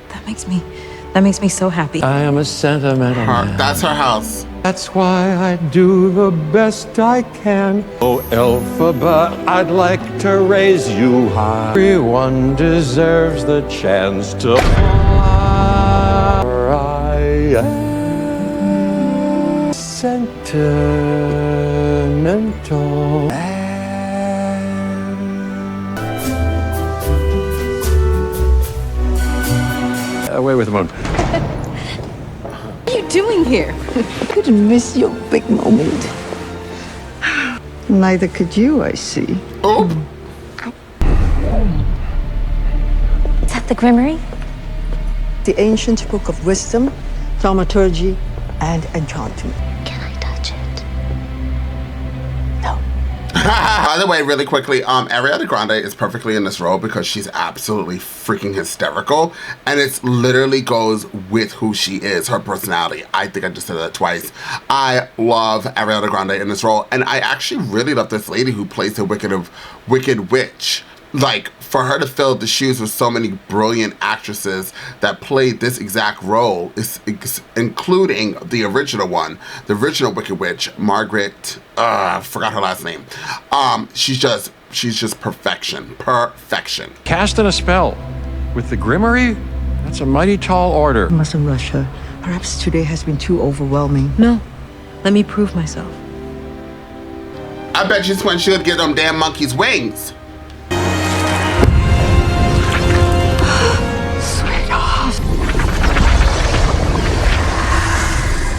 That makes me so happy. I am a sentimental man. That's her house. That's why I do the best I can. Oh, Elphaba, I'd like to raise you high. Everyone deserves the chance to fly. I am sentimental. Away with the moon. What are you doing here? Couldn't miss your big moment. Neither could you, I see. Oh. Is that the Grimmery? The ancient book of wisdom, thaumaturgy, and enchantment. Can I touch it? No. By the way, really quickly, Ariana Grande is perfectly in this role because she's absolutely freaking hysterical, and it literally goes with who she is, her personality. I think I just said that twice. I love Ariana Grande in this role, and I actually really love this lady who plays the Wicked Witch. Like, for her to fill the shoes with so many brilliant actresses that played this exact role, including the original one, the original Wicked Witch, Margaret, I forgot her last name. She's just perfection. Perfection. Casting a spell with the Grimmery? That's a mighty tall order. Mustn't rush her. Perhaps today has been too overwhelming. No. Let me prove myself. I bet you when she'll get them damn monkeys' wings.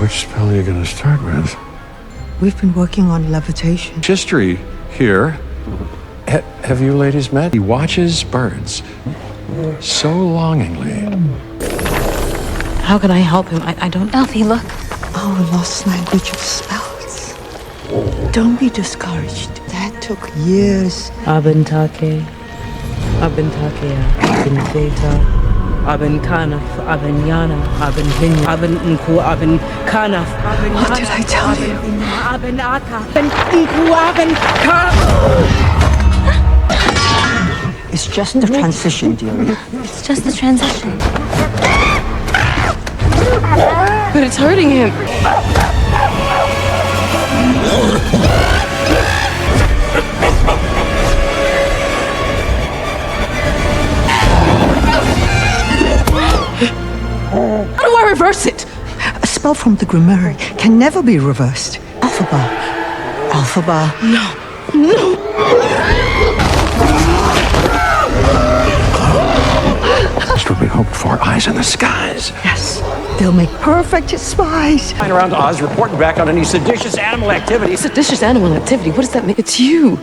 Which spell are you going to start with? We've been working on levitation. History here. Have you ladies met? He watches birds so longingly. How can I help him? I don't... Elfie, look. Our lost language of spells. Don't be discouraged. That took years. Abentake, Abin Theta, Abin Kanaf, Abin Yana, Abin Hinya, Abin Nku, Abin Kanaf, Abin What did I tell you? Abin Aka, Abin Nku, Abin Kanaf. It's just the transition, dearie. It's just the transition. But it's hurting him. How do I reverse it? A spell from the Grimmery can never be reversed. Elphaba. Elphaba. No. That's what we hoped for. Eyes in the skies. Yes. They'll make perfect spies. Flying around Oz reporting back on any seditious animal activity. Seditious animal activity? What does that mean? It's you.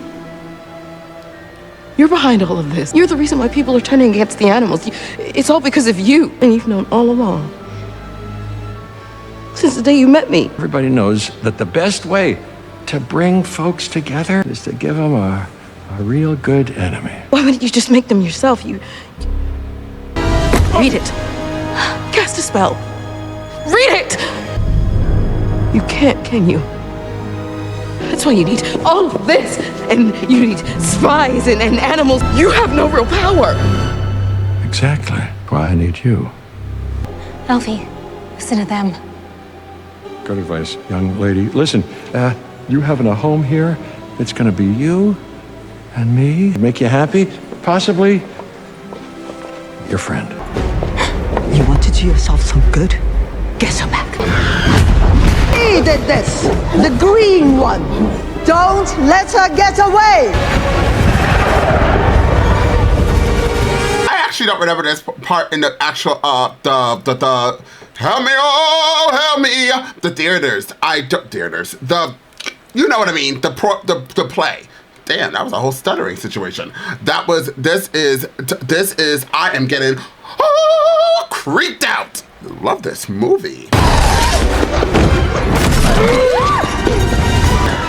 You're behind all of this. You're the reason why people are turning against the animals. It's all because of you. And you've known all along. Since the day you met me. Everybody knows that the best way to bring folks together is to give them a real good enemy. Why wouldn't you just make them yourself? You read it. Cast a spell. Read it! You can't, can you? That's why you need all of this. And you need spies and animals. You have no real power. Exactly. Why I need you. Elfie, listen to them. Good advice, young lady. Listen, you having a home here It's gonna be you and me. Make you happy, possibly your friend. You want to do yourself some good? Get her back. He did this! The green one! Don't let her get away! I actually don't remember this part in the actual, the help me, oh, help me, the theaters. You know what I mean, the play. Damn, that was a whole stuttering situation. This is, I am getting creeped out. Love this movie.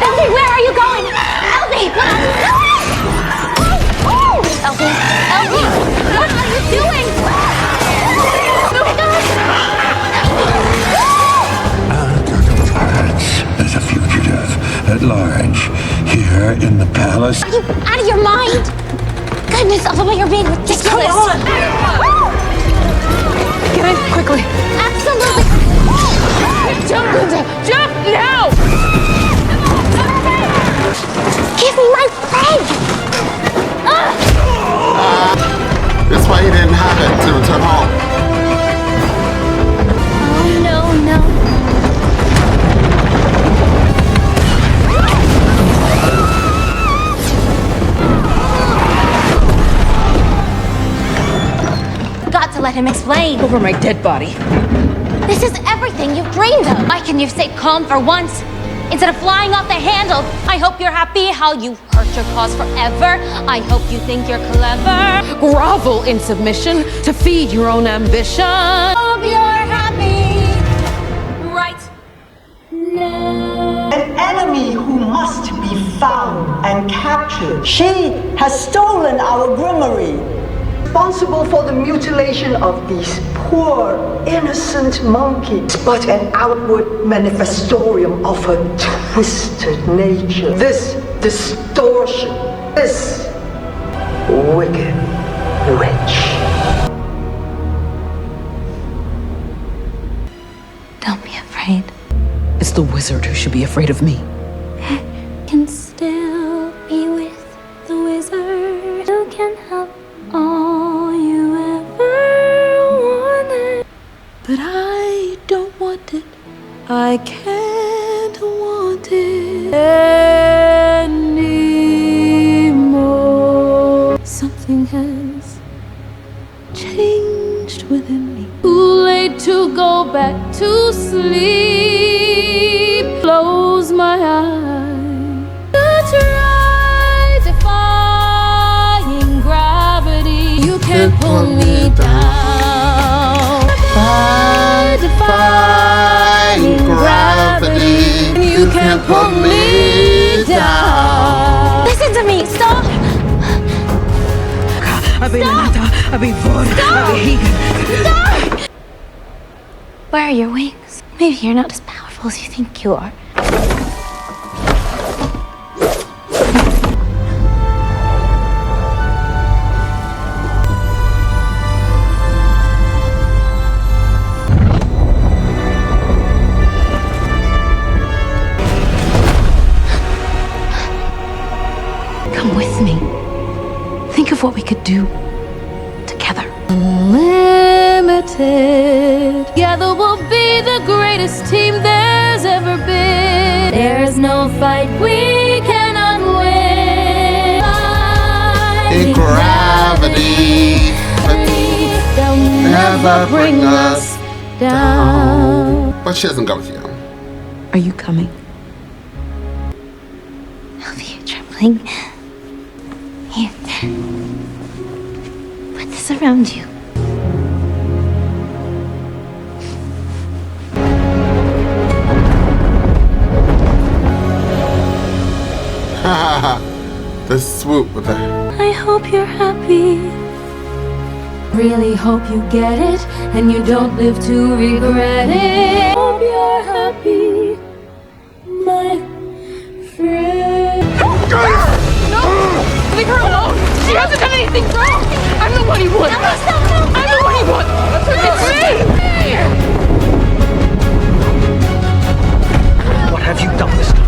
Elphie, where are you going? Elphie! Elphie! Elphie! What are you doing? As a fugitive at large here in the palace. Are you out of your mind? Goodness, Elphaba, you're being ridiculous. Come on! Get in, quickly. Absolutely. Jump, Glinda! Jump now! Give me my friend! That's why he didn't have it to return home. Oh, no. Got to let him explain. Over my dead body. This is everything you've dreamed of. Why can you stay calm for once? Instead of flying off the handle, I hope you're happy how you've hurt your cause forever. I hope you think you're clever. Grovel in submission to feed your own ambition. Hope you're happy right now. An enemy who must be found and captured. She has stolen our grimoire. Responsible for the mutilation of these poor, innocent monkeys, but an outward manifestorium of her twisted nature. This distortion, this wicked witch. Don't be afraid. It's the wizard who should be afraid of me. Can still be with the wizard who can have all you ever wanted. But I don't want it. I can't want it anymore. Something has changed within me. Too late to go back to sleep. Close my eyes. To try defying gravity. You can't pull me down. Defying gravity. You can't pull me down. Listen to me, stop! Stop! Where are your wings? Maybe you're not as powerful as you think you are. Come with me. Think of what we could do together. Unlimited. Together we'll be the greatest team there's ever been. There's no fight we cannot win. In gravity, they'll never bring us down. but she doesn't go with you. Are you coming? Elphie, you're trembling. Here. Put this around you. The swoop with her. I hope you're happy. Really hope you get it, and you don't live to regret it. Hope you're happy, my friend. No! Leave her alone! She hasn't done anything wrong! I'm the one he wants! No, I'm the one he wants! It's me! What have you done this time?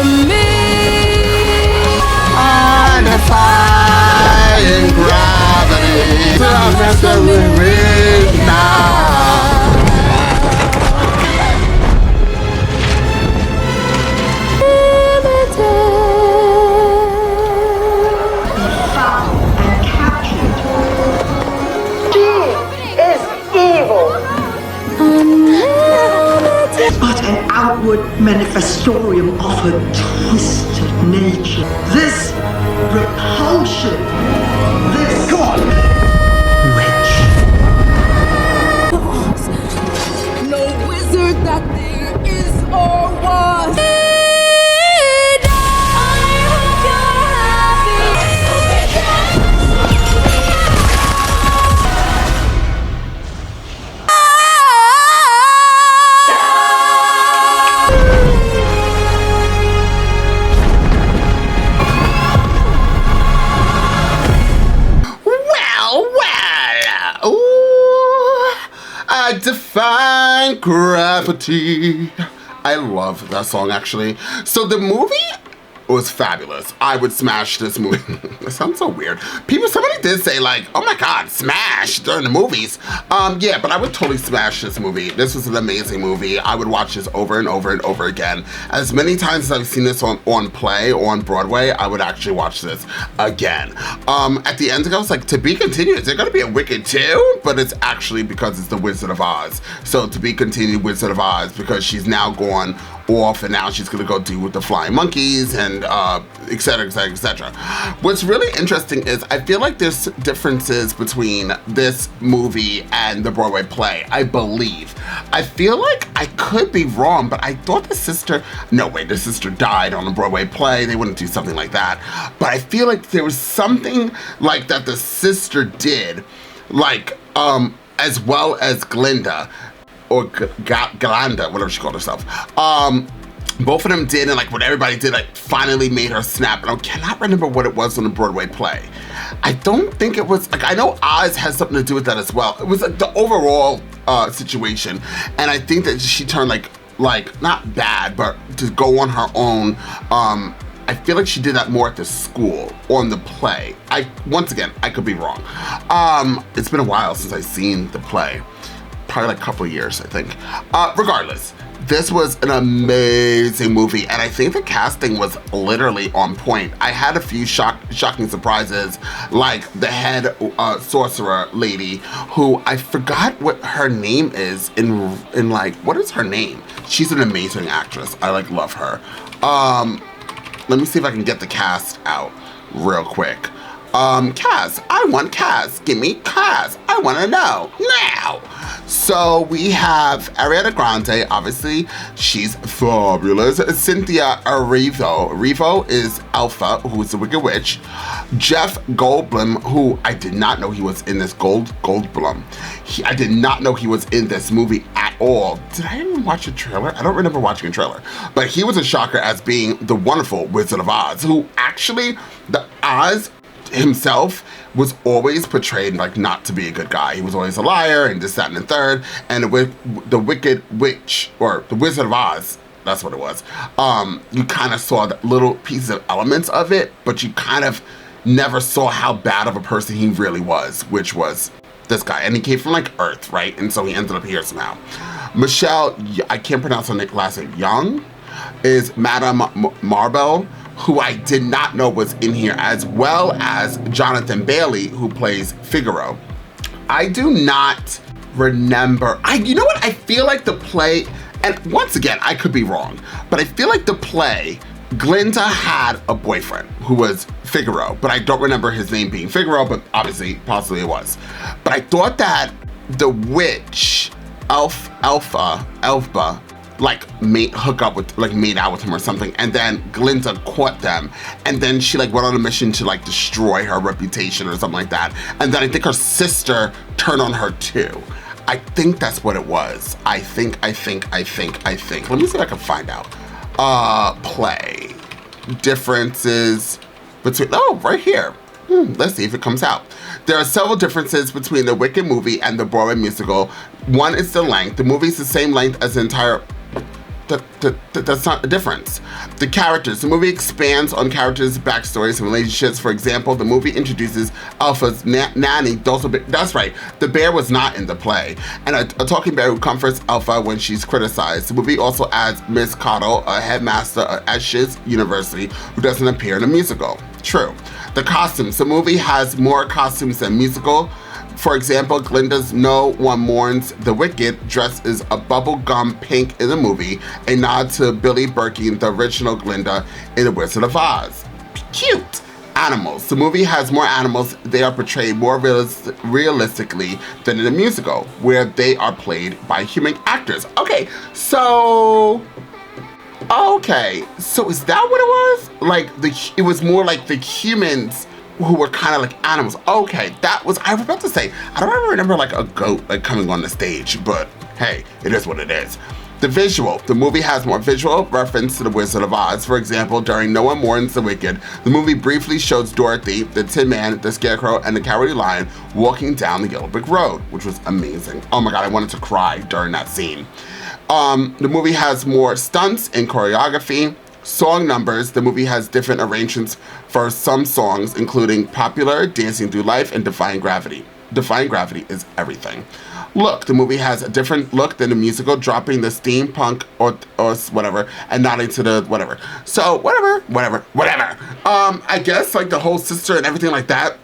from me. I'm defying gravity. So I'm messing with now. But an outward manifestorium of her twisted nature. This repulsion, this wretch. No wizard that there is or was. Defying gravity. I love that song, actually. So the movie was fabulous. I would smash this movie. That sounds so weird. Somebody did say like, oh my God, smash during the movies. Yeah, but I would totally smash this movie. This was an amazing movie. I would watch this over and over and over again. As many times as I've seen this on play or on Broadway, I would actually watch this again. At the end, I was like, to be continued, is there gonna be a Wicked 2? But it's actually because it's the Wizard of Oz. So to be continued Wizard of Oz, because she's now gone off and now she's gonna go deal with the flying monkeys and et cetera, et cetera, et cetera. What's really interesting is I feel like there's differences between this movie and the Broadway play, I believe. I feel like I could be wrong, but I thought the sister died on the Broadway play. They wouldn't do something like that. But I feel like there was something like that the sister did, like as well as Glinda, or Glinda, whatever she called herself. Both of them did, and like what everybody did, like finally made her snap. And I cannot remember what it was on the Broadway play. I don't think it was, like I know Oz has something to do with that as well. It was like the overall situation. And I think that she turned like not bad, but to go on her own. I feel like she did that more at the school on the play. Once again, I could be wrong. It's been a while since I've seen the play. Probably like a couple of years, I think. Regardless, this was an amazing movie, and I think the casting was literally on point. I had a few shocking surprises, like the head sorcerer lady, who I forgot what her name is in like, what is her name? She's an amazing actress. I like love her. Let me see if I can get the cast out real quick. Kaz, I want Kaz. Give me Kaz. I want to know now. So we have Ariana Grande, obviously, she's fabulous. Cynthia Erivo. Erivo is Elphaba, who is the Wicked Witch. Jeff Goldblum, who I did not know he was in this Goldblum. I did not know he was in this movie at all. Did I even watch a trailer? I don't remember watching a trailer. But he was a shocker as being the wonderful Wizard of Oz, who actually, the Oz himself was always portrayed like not to be a good guy. He was always a liar and this, that, and the third. And the Wicked Witch, or the Wizard of Oz, that's what it was. You kind of saw the little pieces of elements of it, but you kind of never saw how bad of a person he really was, which was this guy. And he came from like Earth, right? And so he ended up here somehow. Michelle, I can't pronounce her last name, Young, is Madame Marble, who I did not know was in here, as well as Jonathan Bailey, who plays Figaro. I do not remember, you know what? I feel like the play, and once again, I could be wrong, but I feel like the play, Glinda had a boyfriend who was Figaro, but I don't remember his name being Figaro, but obviously, possibly it was. But I thought that the witch, Elphaba, like made out with him or something, and then Glinda caught them, and then she like went on a mission to like destroy her reputation or something like that, and then I think her sister turned on her too. I think that's what it was. I think. Let me see if I can find out. Play differences between, right here. Let's see if it comes out. There are several differences between the Wicked movie and the Broadway musical. One is the length. The movie is the same length as the that's not a difference. The characters. The movie expands on characters' backstories and relationships. For example, the movie introduces Elphaba's nanny. That's right. The bear was not in the play. And a talking bear who comforts Elpha when she's criticized. The movie also adds Miss Cottle, a headmaster at Shiz University, who doesn't appear in the musical. True. The costumes. The movie has more costumes than musical. For example, Glinda's No One Mourns the Wicked dress is a bubblegum pink in the movie, a nod to Billy Birkin, the original Glinda in The Wizard of Oz. Cute! Animals. The movie has more animals. They are portrayed more realistically than in the musical, where they are played by human actors. Okay, so is that what it was? Like, it was more like the humans who were kind of like animals. Okay, I was about to say, I don't ever remember like a goat like coming on the stage, but hey, it is what it is. The visual. The movie has more visual reference to The Wizard of Oz. For example, during No One Mourns the Wicked, the movie briefly shows Dorothy, the Tin Man, the Scarecrow, and the Cowardly Lion walking down the Yellow Brick Road, which was amazing. Oh my God, I wanted to cry during that scene. The movie has more stunts and choreography. Song numbers. The movie has different arrangements for some songs, including Popular, Dancing Through Life, and Defying Gravity. Defying Gravity is everything. Look, the movie has a different look than the musical, dropping the steampunk or whatever and nodding to the whatever. So whatever. I guess like the whole sister and everything like that,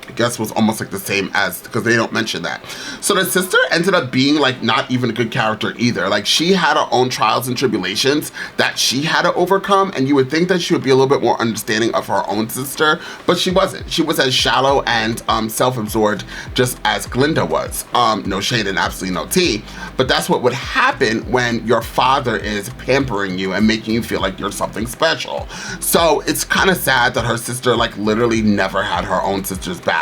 I guess was almost like the same as, because they don't mention that. So the sister ended up being like not even a good character either. Like she had her own trials and tribulations that she had to overcome, and you would think that she would be a little bit more understanding of her own sister, but she wasn't. She was as shallow and self-absorbed just as Glinda was. No shade and absolutely no tea, but that's what would happen when your father is pampering you and making you feel like you're something special. So it's kind of sad that her sister like literally never had her own sister's back.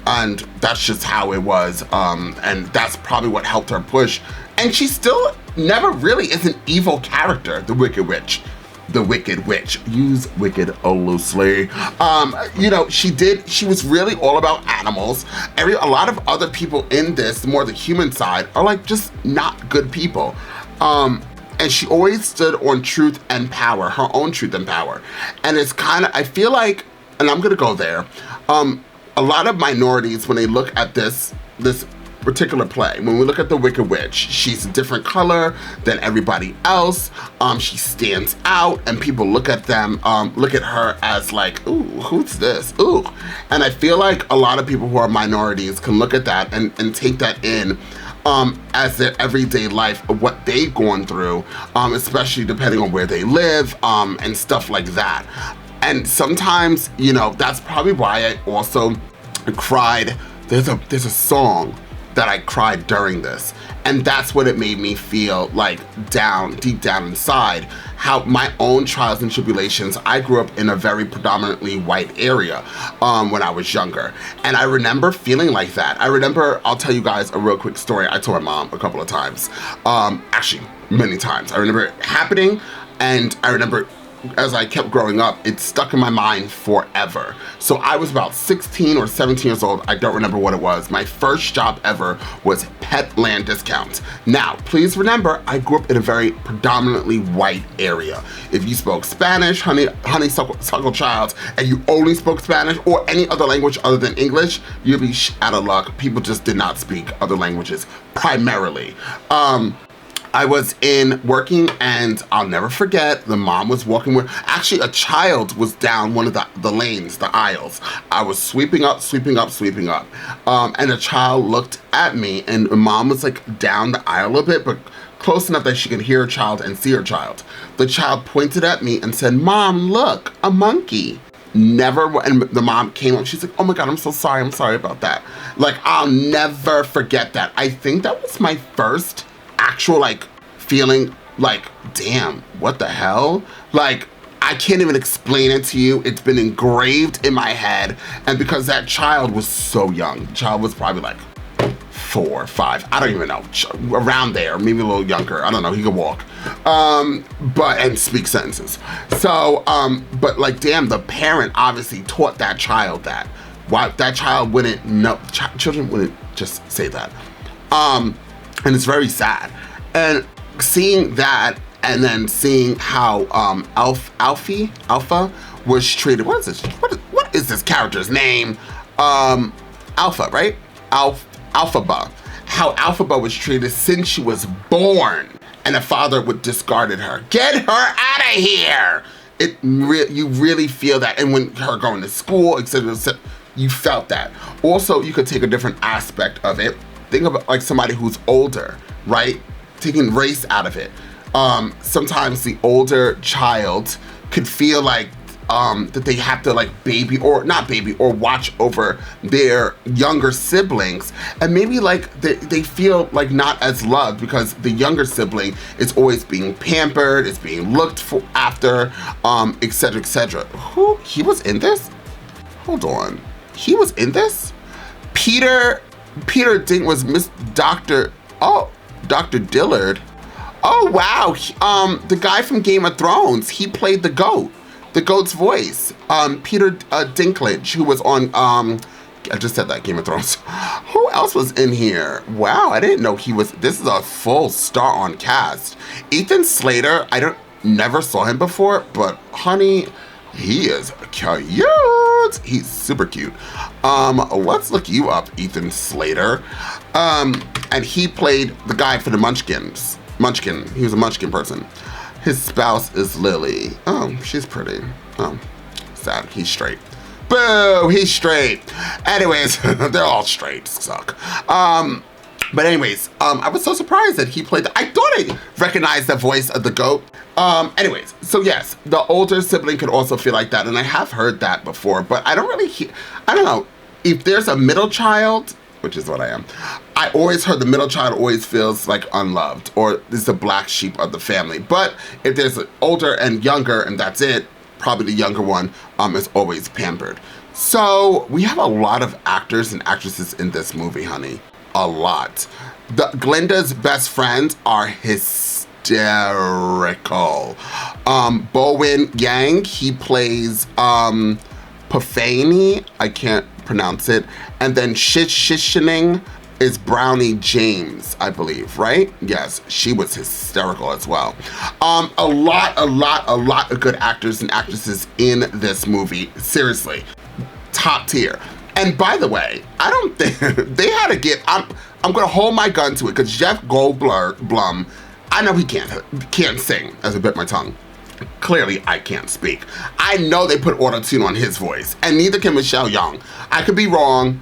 And that's just how it was, and that's probably what helped her push. And she still never really is an evil character, the Wicked Witch. The Wicked Witch. Use wicked loosely. You know, she was really all about animals. A lot of other people in this, more the human side, are like just not good people. And she always stood on truth and power, her own truth and power. And it's kind of, I feel like, and I'm gonna go there, a lot of minorities, when they look at this particular play, when we look at the Wicked Witch, she's a different color than everybody else. She stands out, and people look at her as like, ooh, who's this? Ooh. And I feel like a lot of people who are minorities can look at that and take that in as their everyday life of what they've gone through, especially depending on where they live, and stuff like that. And sometimes, you know, that's probably why I also cried. There's a song that I cried during this, and that's what it made me feel like deep down inside, how my own trials and tribulations. I grew up in a very predominantly white area when I was younger, and I remember feeling like that. I'll tell you guys a real quick story. I told my mom a couple of times, actually many times. I remember it happening, and I remember as I kept growing up, it stuck in my mind forever. So I was about 16 or 17 years old. I don't remember what it was. My first job ever was pet land discounts. Now, please remember, I grew up in a very predominantly white area. If you spoke Spanish, honeysuckle child, and you only spoke Spanish or any other language other than English, you'd be out of luck. People just did not speak other languages, primarily. I was working, and I'll never forget, the mom was walking with, actually a child was down one of the lanes, the aisles. I was sweeping up, and the child looked at me, and the mom was like down the aisle a little bit, but close enough that she could hear her child and see her child. The child pointed at me and said, "Mom, look, a monkey." Never, and the mom came up, she's like, "Oh my God, I'm so sorry, I'm sorry about that." Like, I'll never forget that. I think that was my first actual like feeling like, damn, what the hell? Like, I can't even explain it to you. It's been engraved in my head. And because that child was so young, the child was probably like 4 or 5, I don't even know, around there, maybe a little younger, I don't know, he could walk, and speak sentences. So, but like, damn, the parent obviously taught that child that. Why that child wouldn't know, children wouldn't just say that. And it's very sad. And seeing that and then seeing how Alpha was treated. What is this? What is this character's name? Alpha, right? Elphaba. How Elphaba was treated since she was born, and the father would discarded her. Get her out of here! You really feel that, and when her going to school, etc., you felt that. Also, you could take a different aspect of it. Think about like somebody who's older, right? Taking race out of it. Sometimes the older child could feel like that they have to like or watch over their younger siblings, and maybe like they feel like not as loved because the younger sibling is always being pampered, is being looked for after, etc., etc. Who he was in this? Hold on, he was in this. Peter Dink was Miss Dr. Dr. Dillard. Oh wow, the guy from Game of Thrones. He played the goat. The goat's voice, Peter Dinklage, who was on, I just said that, Game of Thrones. Who else was in here? Wow, I didn't know he was, this is a full star on cast. Ethan Slater, never saw him before, but honey, he is cute. He's super cute. Let's look you up, Ethan Slater. And he played the guy for the Munchkin. He was a Munchkin person. His spouse is Lily. Oh, she's pretty. Oh, sad. He's straight. Boo! He's straight. Anyways, they're all straight. Suck. But anyways, I was so surprised that he played. I thought I recognized the voice of the goat. Anyways, so yes, the older sibling could also feel like that, and I have heard that before. But I don't really. I don't know if there's a middle child, which is what I am. I always heard the middle child always feels like unloved or is the black sheep of the family. But if there's an older and younger and that's it, probably the younger one is always pampered. So we have a lot of actors and actresses in this movie, honey. A lot. Glinda's best friends are hysterical. Bowen Yang, he plays Pafani, I can't pronounce it. And then Shishining is Brownie James, I believe, right? Yes, she was hysterical as well. A lot of good actors and actresses in this movie. Seriously, top tier. And by the way, I don't think they had to get. I'm gonna hold my gun to it because Jeff Goldblum, I know he can't sing, as I bit my tongue. Clearly, I can't speak. I know they put auto-tune on his voice, and neither can Michelle Yeoh. I could be wrong,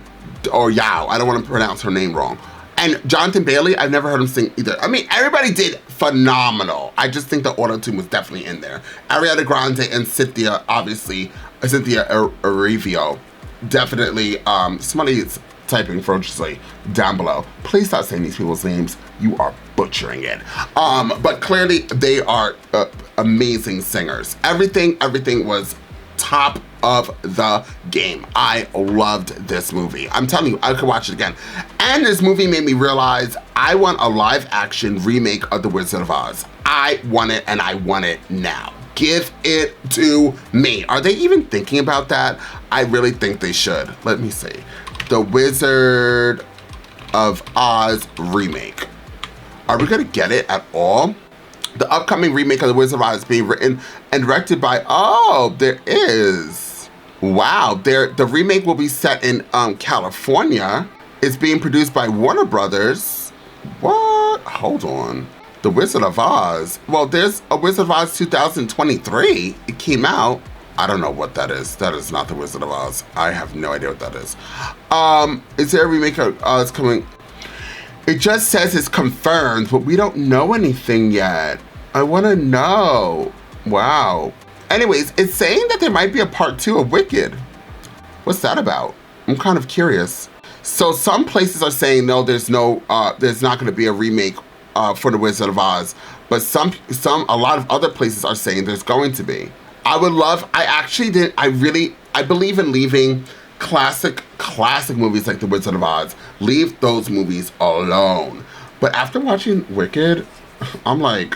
or Yao. I don't want to pronounce her name wrong. And Jonathan Bailey, I've never heard him sing either. I mean, everybody did phenomenal. I just think the auto-tune was definitely in there. Ariana Grande and Cynthia Erivo, definitely. Somebody is typing ferociously down below. Please stop saying these people's names. You are butchering it. But clearly they are amazing singers. Everything was top of the game. I loved this movie. I'm telling you, I could watch it again. And this movie made me realize I want a live action remake of The Wizard of Oz. I want it, and I want it now. Give it to me. Are they even thinking about that? I really think they should. Let me see. The Wizard of Oz remake. Are we gonna get it at all? The upcoming remake of The Wizard of Oz is being written and directed by, there is. Wow, the remake will be set in California. It's being produced by Warner Brothers. What? Hold on. The Wizard of Oz. Well, there's a Wizard of Oz 2023. It came out. I don't know what that is. That is not The Wizard of Oz. I have no idea what that is. Is there a remake of Oz coming? It just says it's confirmed, but we don't know anything yet. I want to know. Wow. Anyways, it's saying that there might be a part 2 of Wicked. What's that about? I'm kind of curious. So some places are saying no, there's not going to be a remake for The Wizard of Oz, but a lot of other places are saying there's going to be. I believe in leaving classic movies like The Wizard of Oz. Leave those movies alone. But after watching Wicked, I'm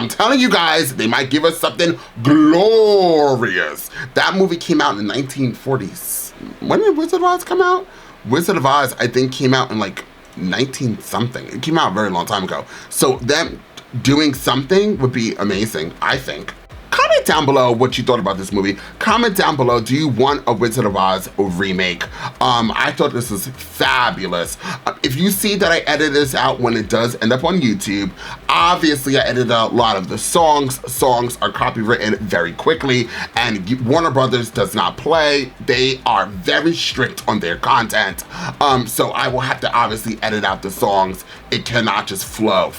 telling you guys, they might give us something glorious. That movie came out in the 1940s. When did Wizard of Oz come out? Wizard of Oz, I think, came out in like 19-something. It came out a very long time ago. So them doing something would be amazing, I think. Comment down below what you thought about this movie. Comment down below, do you want a Wizard of Oz remake? I thought this was fabulous. If you see that I edit this out when it does end up on YouTube, obviously I edited out a lot of the songs. Songs are copywritten very quickly, and Warner Brothers does not play. They are very strict on their content. So I will have to obviously edit out the songs. It cannot just flow.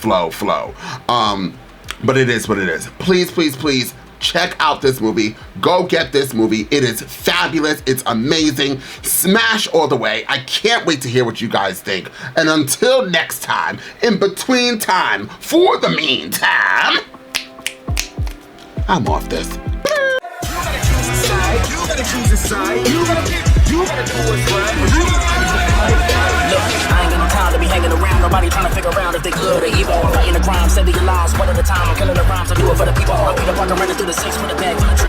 But it is what it is. Please, please, please check out this movie. Go get this movie. It is fabulous. It's amazing. Smash all the way. I can't wait to hear what you guys think. And until next time, in between time, for the meantime, I'm off this. You gotta choose a side. You gotta do what's right. Look, I ain't got no time to be hanging around. Nobody trying to figure out if they good or evil. I'm fighting the crime, saving your lives one at a time. I'm killing the rhymes. I do it for the people. I'll be the walking running through the six with a bag.